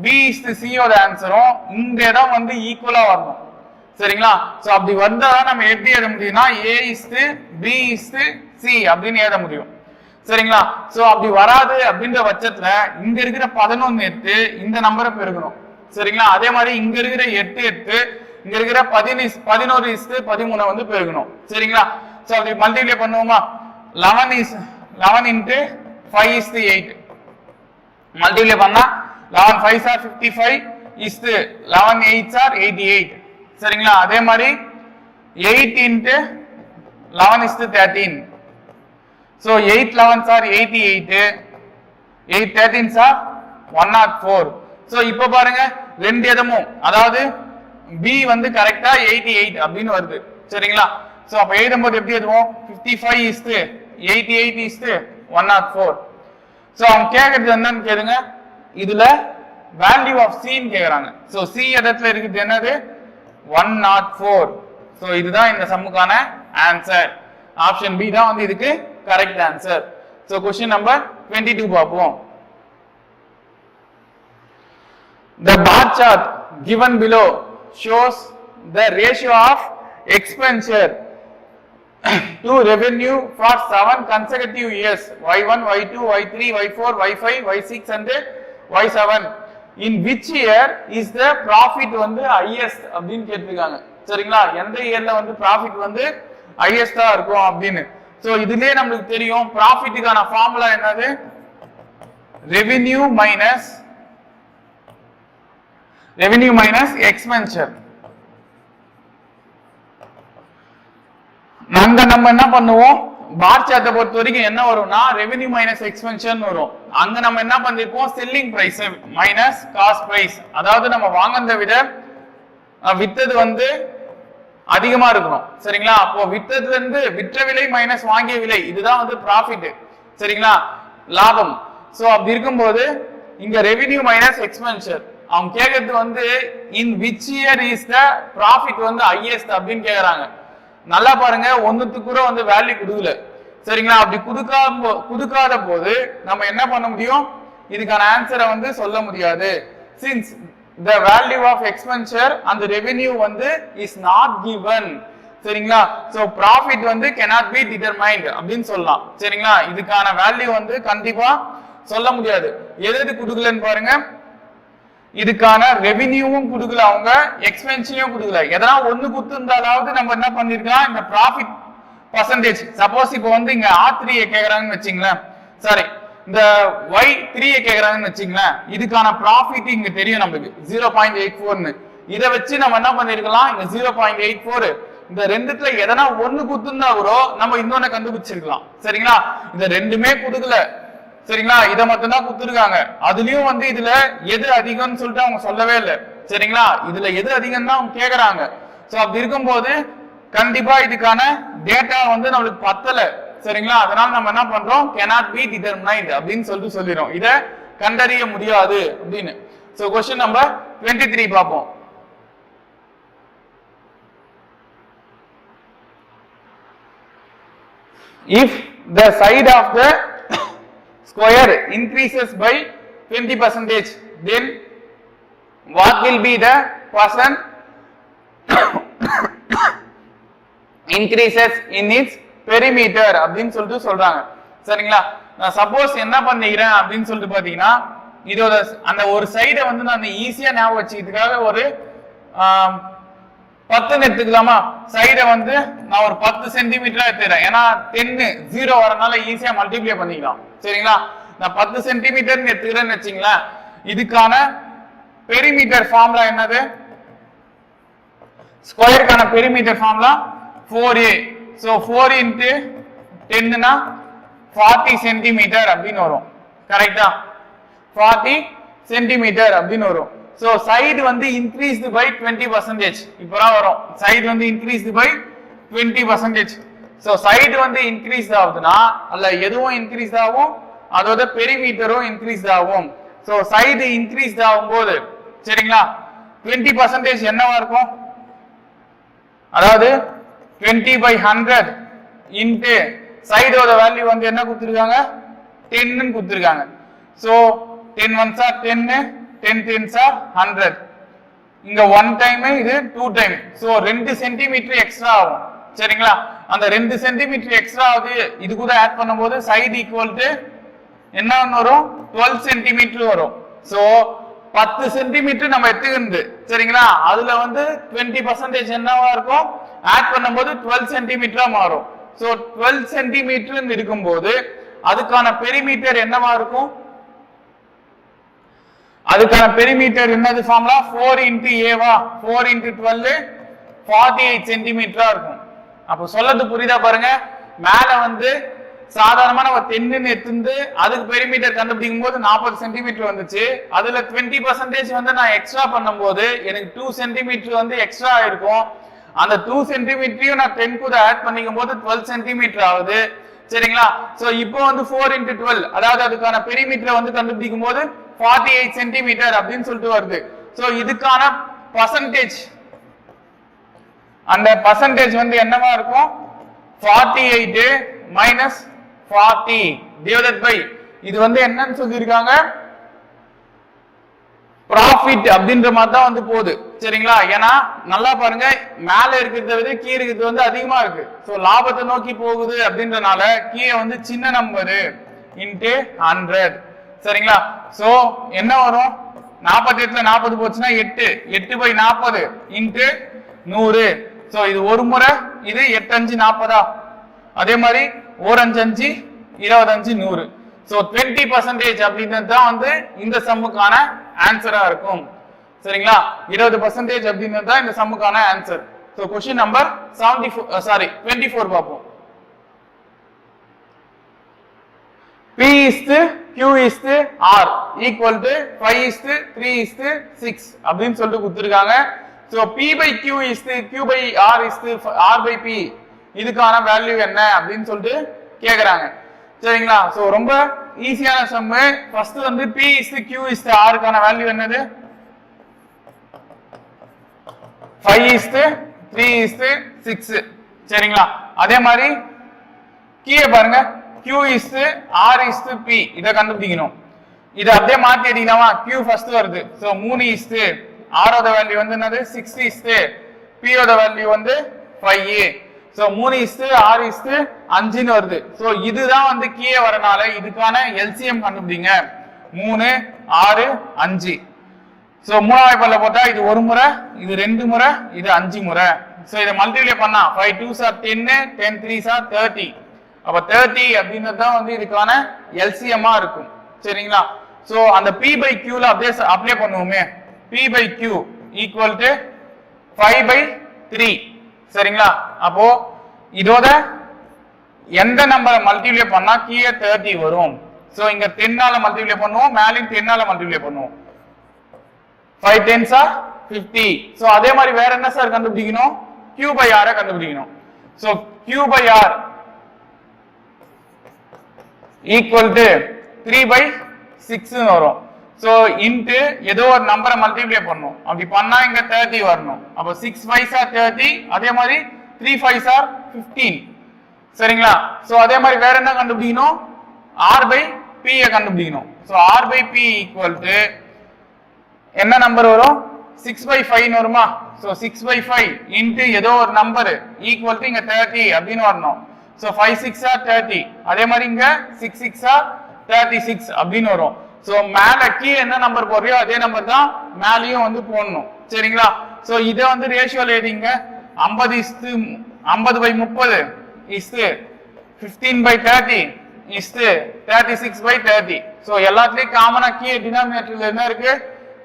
B is to C ஓட ஆன்சரும் இந்த இடம் வந்து ஈக்குவலா வரணும். சரிங்களா? சோ அப்படி வந்தா நம்ம எப்படி எழுத முடியும்னா A is to B is to C அப்படின்னு எழுத முடியும். சரிங்களா? சோ அப்படி வராது அப்படின்ற பட்சத்துல இங்க இருக்கிற 11 எடுத்து இந்த நம்பரை பெருக்கணும். சரிங்களா? அதே மாதிரி இங்க இருக்கிற 8 எடுத்து இங்க இருக்கிற 11 is to 13 வந்து பெருக்கணும். சரிங்களா? சோ அப்படி மல்டிப்ளை பண்ணுவோமா, 11 into 5 is to 8 மல்டிப்ளை பண்ணா 11 5s are 55 is to 11 8s are 88. சரிங்களா? அதே மாதிரி 8 into 11 is to 13. So 8 11s are 88, 8 13s are 104. So இப்போ பாருங்க ரெண்டு இடமும், அதாவது B வந்து கரெக்டா 88 அப்படின்னு வருது. சரிங்களா? சோ அப்ப எழுதும்போது எப்படி எழுதுவோம், 55 is to 88 is to 104. So அவங்க கேக்குறது என்னன்னு கேளுங்க, இதுல வேல்யூ ஆஃப் C ன்னு கேக்குறாங்க. சோ C இடத்துல இருக்குது என்னது, 104. சோ இதுதான் இந்த சம்முக்கான ஆன்சர். ஆப்ஷன் பி தான் வந்து இதுக்கு correct answer. So question number 22 பாப்போம். The bar chart given below shows the ratio of expenditure to revenue for 7 consecutive years, Y1, Y2, Y3, Y4, Y5, Y6 and Y7. In which year is the profit வந்து highest அப்படின்னு கேட்டிருக்காங்க. சரிங்களா? எந்த இயர்ல வந்து profit வந்து ஹையஸ்டா இருக்கும் அப்படின்னு. சோ இதுலயே நமக்கு தெரியும் ப்ராஃபிட்டுக்கான ஃபார்முலா என்னது, ரெவென்யூ மைனஸ் எக்ஸ்பென்சர். நம்ம என்ன பண்ணுவோம், பார் சார்ட்டை பொறுத்த வரைக்கும் என்ன வரும்னா ரெவென்யூ மைனஸ் எக்ஸ்பென்சர் வரும். அங்க நம்ம என்ன பண்ணிருப்போம், selling price minus cost price, அதாவது நம்ம வாங்குறதை விட வித்தது வந்து அதிகமா இருக்கணும். சரிங்களா? அப்போ வித்ததுல இருந்து விற்ற விலை மைனஸ் வாங்கிய விலை, இதுதான் வந்து ப்ராஃபிட். சரிங்களா? லாபம். சோ அப்படி இருக்கும்போது இங்க ரெவென்யூ மைனஸ் எக்ஸ்பென்சர் அவங்க கேக்குறது வந்து in which year is the profit வந்து ஹையஸ்ட் அப்படின்னு கேக்குறாங்க. நல்லா பாருங்க, ஒண்ணுத்துக்கு கூட வந்து வேல்யூ கொடுக்கல. சரிங்களா? அப்படி கொடுக்காத போது நம்ம என்ன பண்ண முடியும், இதுக்கான ஆன்சரை வந்து சொல்ல முடியாது. Since the value of expenditure and the revenue வந்து is not given. சரிங்களா? so profit வந்து cannot be determined அப்படின்னு சொல்லலாம். சரிங்களா? இதுக்கான வேல்யூ வந்து கண்டிப்பா சொல்ல முடியாது. எது கொடுக்கலன்னு பாருங்க, இதுக்கான ரெவென்யூவும் கொடுக்கல, அவங்க எக்ஸ்பென்ஸையும் கொடுக்கல. எதனா ஒண்ணு கொடுத்திருந்தாலாவது நம்ம என்ன பண்ணிருக்கலாம், இந்த ப்ராஃபிட் பர்சன்டேஜ். சப்போஸ் இப்போ வந்து இங்க R3 கேக்குறாங்கன்னு வச்சுங்களேன், சாரி இந்த Y3 கேக்குறாங்கன்னு வச்சுங்களேன், இதுக்கான ப்ராஃபிட் இங்க தெரியும் நமக்கு 0.84. இதை வச்சு நம்ம என்ன பண்ணிருக்கலாம், இங்க 0.84 இந்த ரெண்டுத்துல எதனா ஒண்ணு குத்துந்தா கூட நம்ம இன்னொன்னு கண்டுபிடிச்சிருக்கலாம். சரிங்களா? இந்த ரெண்டுமே குடுக்கல. சரிங்களா? இதை மட்டும் தான் குடுத்துருக்காங்க. அதுலயும் வந்து இதுல எது அதிகம்னு சொல்லிட்டு அவங்க சொல்லவே இல்லை. சரிங்களா? இதுல எது அதிகம் தான் அவங்க கேக்குறாங்க. சோ அப்படி இருக்கும்போது கண்டிப்பா இதுக்கான டேட்டா வந்து நம்மளுக்கு பத்தல. சரிங்களா? அதனால நம்ம என்ன பண்றோம், cannot be determined அப்படின்னு சொல்லிட்டு சொல்லிரோம், இத கண்டறிய முடியாது அப்படின்னு. சோ क्वेश्चन நம்பர் 23 பாப்போம். If the side of the square increases by 20%, then what will be the percent increases in its perimeter அப்படின்னு சொல்லிட்டு சொல்றாங்க. சரிங்களா? நான் சப்போஸ் என்ன பண்ணிக்கிறேன் அப்படின்னு சொல்லிட்டு பாத்தீங்கன்னா, இதோட அந்த ஒரு சைடை வந்து நான் ஈஸியா ஞாபகம் வச்சுக்கிறதுக்காக ஒரு 10 எடுத்துக்கலாமா, சைடை வந்து நான் ஒரு 10 சென்டிமீட்டரா எடுத்துக்கிறேன். ஏன்னா 10 0 வரனால ஈஸியா மல்டிப்ளை பண்ணிக்கலாம். சரிங்களா? நான் 10 சென்டிமீட்டர் எடுத்துக்கிறேன்னு வச்சுங்களேன். இதுக்கான பெரிமீட்டர் ஃபார்முலா என்னது, ஸ்கொயருக்கான perimeter formula 4a. So 4 into 10 னா 40 சென்டிமீட்டர் அப்படின்னு வரும். கரெக்டா? 40 சென்டிமீட்டர் அப்படின்னு வரும். So side வந்து increased by 20%. இப்போதான் வரும். Side வந்து increased by 20%. So side வந்து increased ஆகுதுன்னா அல்ல எதுவும் increased ஆகும், அதோட பெரிமீட்டரும் increased ஆகும். So side increased ஆகும்போது சரிங்களா 20% என்னவா இருக்கும்? அதாவது 20/100 into சைடோட வேல்யூ வந்து என்ன கொடுத்திருக்காங்க 10 ன்னு கொடுத்திருக்காங்க. So 10 ones are 10, 10 10s are 100. இங்க 1 டைம் இது 2 டைம். சோ 2 சென்டிமீட்டர் எக்ஸ்ட்ரா ஆகும். சரிங்களா? அந்த 2 சென்டிமீட்டர் எக்ஸ்ட்ரா ஆகுது. இது கூட ஆட் பண்ணும்போது சைடு ஈக்குவல் டு என்ன வரும் 12 சென்டிமீட்டர் வரும். சோ 10 சென்டிமீட்டர் நம்ம எடுத்துக்கிண்டு சரிங்களா அதுல வந்து 20% என்னவா இருக்கும் ஆட் பண்ணும்போது 12 சென்டிமீட்டரா மாறும். சோ 12 சென்டிமீட்டர் இருக்கும்போது அதுக்கான பெரிமீட்டர் என்னவா இருக்கும்? அதுக்கான பெரிமீட்டர் என்னது ஃபார்முலா 4 into a வா 4 into 12 48 சென்டிமீட்டரா இருக்கும். அப்ப சொல்லது புரியுதா பாருங்க. மேல வந்து சாதாரணமா நம்ம 10 ன்னு எடுத்து அதுக்கு பெரிமீட்டர் கண்டுபிடிக்கும் போது 40 சென்டிமீட்டர் வந்துச்சு. அதுல 20% வந்து நான் எக்ஸ்ட்ரா பண்ணும்போது எனக்கு 2 சென்டிமீட்டர் வந்து எக்ஸ்ட்ரா இருக்கும். அந்த 2 சென்டிமீட்டரையும் நான் 10 கூட ஆட் பண்ணிக்கும் போது 12 சென்டிமீட்டர் ஆகுது. சரிங்களா? சோ இப்போ வந்து 4 into 12 அதாவது அதுக்கான பெரிமீட்டர் வந்து கண்டுபிடிக்கும் போது 48 சென்டிமீட்டர் அப்படின்னு சொல்லிட்டு வருது. சோ இதுக்கான பர்சன்டேஜ் அந்த பர்சன்டேஜ் வந்து என்னவா இருக்கும் 48 minus 40 divided by இது வந்து என்னன்னு சொல்லிருக்காங்க ப்ராஃபிட் அப்படின்ற மாதிரி தான் வந்து போகுது. சரிங்களா? ஏன்னா நல்லா பாருங்க மேல இருக்கிறத விட கீழே இருக்கிறது வந்து அதிகமா இருக்கு. சோ லாபத்தை நோக்கி போகுது அப்படின்றனால கீழே வந்து சின்ன நம்பரு இன்ட்டு 100. சரிங்களா? சோ என்ன வரும் 48ல 40 போச்சுன்னா 8 8/40 இன்ட்டு 100. சோ இது ஒரு முறை இது 8 5 40. அதே மாதிரி 1 5 5 25 100. சோ 20% அப்படின்றது தான் வந்து இந்த சம்முக்கான ஆன்சரா இருக்கும். சரிங்களா? 20% அப்படின்றது தான் இந்த சம்முக்கான ஆன்சர். சோ क्वेश्चन நம்பர் 24 பாப்போம். P is to Q is to R equal to 5 is to 3 is to 6 அப்படின்னு சொல்லிட்டு கொடுத்திருக்காங்க. So P by Q is to Q by R is to R by P இதுக்கான value என்ன அப்படின்னு சொல்லிட்டு கேக்குறாங்க. சரிங்களா? சோ ரொம்ப ஈஸியான சம். ஃபர்ஸ்ட் வந்து P is to Q is to R கான வேல்யூ என்னது 5 is to 3 is to 6. சரிங்களா? அதே மாதிரி கீழே பாருங்க Q is to R is to P இத கண்டுபிடிக்கணும். இத அப்படியே மாத்தி எடுக்கலாமா? Q ஃபர்ஸ்ட் வருது. சோ 3 is to R ஓட வேல்யூ வந்து என்னது 6 is to P ஓட வேல்யூ வந்து 5. So 3 is to R is to 5 ன்னு வருது. சோ இதுதான் வந்து கீழே வரனால இதுக்கான LCM கண்டுபிடிங்க. 3 6 5. சோ மூணாவது பல்ல போட்டா இது ஒரு முறை, இது ரெண்டு முறை, இது 5 முறை. சோ இத மல்டிப்ளை பண்ணா 5 2s are 10, 10 3s are 30. அப்ப 30 அப்படின்றது தான் வந்து இதுக்கான LCM-ஆ இருக்கும். சரிங்களா? சோ அந்த P by Q ல அப்படியே apply பண்ணுவோமே. P by Q equal to 5/3. சரிங்களா? அப்போ இதோட எந்த நம்பரை மல்டிப்ளை பண்ணா கீழே 30 வரும். சோ இங்க 10 ஆல மல்டிப்ளை பண்ணுவோம், மேலையும் 10 ஆல மல்டிப்ளை பண்ணுவோம். 5 10s are 50. சோ அதே மாதிரி வேற என்ன சார் கண்டுபிடிக்கணும்? Q by R கண்டுபிடிக்கணும். So Q by R equal to 3/6 ன்னு வரும். சோ இன்டு ஏதோ ஒரு நம்பரை மல்டிப்ளை பண்ணணும். அப்படி பண்ணா இங்க 30 வரணும். அப்ப 6 5s are 30. அதே மாதிரி 3 5s are 15. சரிங்களா? சோ அதே மாதிரி வேற என்ன கண்டுபிடிக்கணும்? R by P கண்டுபிடிக்கணும். So R by P equal to என்ன நம்பர் வரும்? 6/5 வருமா? சோ 6/5 இன்டு ஏதோ ஒரு நம்பர் ஈக்குவல் டு இங்க 30 அப்படின்னு வரணும். So 5 6 are 30. அதே மாதிரி இங்க 6 6 are 36 அப்படின்னு வரும். சோ மேல கீழே என்ன நம்பர் போறியோ அதே நம்பர் தான் மேலயும் வந்து போடணும். சரிங்களா? சோ இத வந்து ரேஷியோல எழுதிங்க. 50/30 is 15/30 is 36/30. சோ எல்லாத்துலயும் காமனா கீழே டினாமினேட்டர்ல என்ன இருக்கு?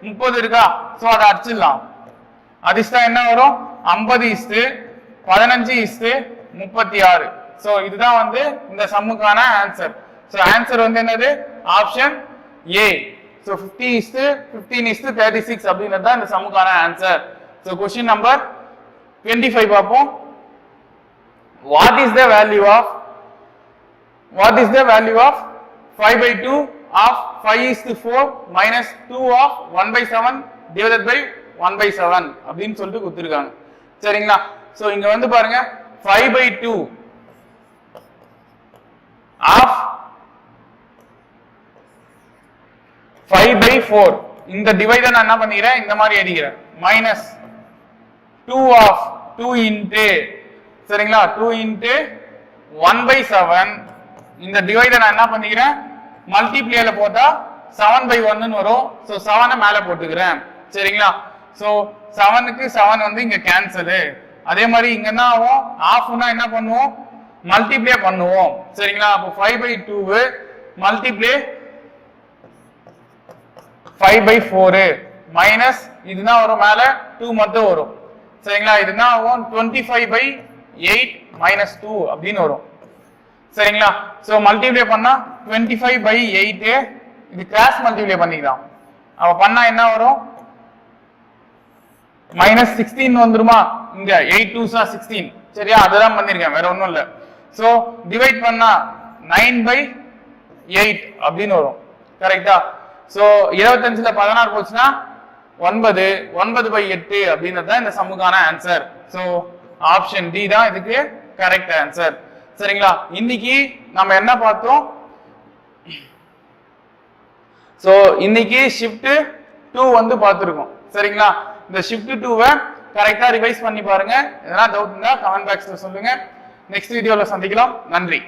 30 இருக்கா? சோ அதை அடிச்சிடலாம். அடிச்சா என்ன வரும்? 50 is 15:36. சோ இதுதான் வந்து இந்த சம்முக்கான ஆன்சர். சோ ஆன்சர் வந்து என்னது? Option A. சோ 50:15:36 அப்படின்றது தான் இந்த சம்முக்கான ஆன்சர். சோ क्वेश्चन நம்பர் 25 பார்ப்போம். What is the value of 5/2 of 5:4 minus 2 of 1/7 divided by 1/7 அப்படின்னு சொல்லிட்டு கொடுத்திருக்காங்க. சரிங்களா? சோ இங்க வந்து பாருங்க 5/2 of 5/4 இந்த டிவைடர் நான் என்ன பண்ணிக்கிறேன்? இந்த மாதிரி எழுதிக்கிறேன். மைனஸ் 2 of 2 into சரிங்களா 2 into 1/7 இந்த டிவைடர் நான் என்ன பண்ணிக்கிறேன்? மல்டிப்ளேல போட்டா 7/1 ன்னு வரும். சோ 7 மேல போட்டுக்கிறேன். சரிங்களா? சோ 7க்கு 7 வந்து இங்க கேன்சல். அதே மாதிரி இங்க என்ன ஆகும்? ஆஃப்னா என்ன பண்ணுவோம்? மல்டிப்ளே பண்ணுவோம். சரிங்களா? அப்போ 5/2 மல்டிப்ளே 5/4 மைனஸ் இதுனா வரும் மேல 2 மட்டும் வரும். சரிங்களா? இதுனா ஆகும் 25/8 minus 2 அப்படின்னு வரும். சரிங்களா? சோ மல்டிப்ளை பண்ணா 25/8 இது கிராஸ் மல்டிப்ளை பண்ணிக்கலாம். அப்ப பண்ணா என்ன வரும்? -16 வந்துருமா? இங்க 8 2s are 16. சரியா? அதெல்லாம் பண்ணிருக்கேன், வேற ஒண்ணும் இல்ல. சோ டிவைட் பண்ணா 9/8 அப்படின்னு வரும். கரெக்ட்டா? சோ 25ல 16 போச்சுன்னா 9 9/8 அப்படின்றது தான் இந்த சம்முக்கான ஆன்சர். சோ ஆப்ஷன் டி தான் இதுக்கு கரெக்ட் ஆன்சர். சரிங்களா? இன்னைக்கு நம்ம என்ன பார்த்தோம்? சோ இன்னைக்கு ஷிஃப்ட் 2 வந்து பார்த்திருக்கோம். சரிங்களா? இந்த ஷிஃப்ட் 2வை கரெக்டா ரிவைஸ் பண்ணி பாருங்க. எதனா டவுட் இருந்தா கமெண்ட் பாக்ஸ்ல சொல்லுங்க. நெக்ஸ்ட் வீடியோல சந்திக்கலாம். நன்றி.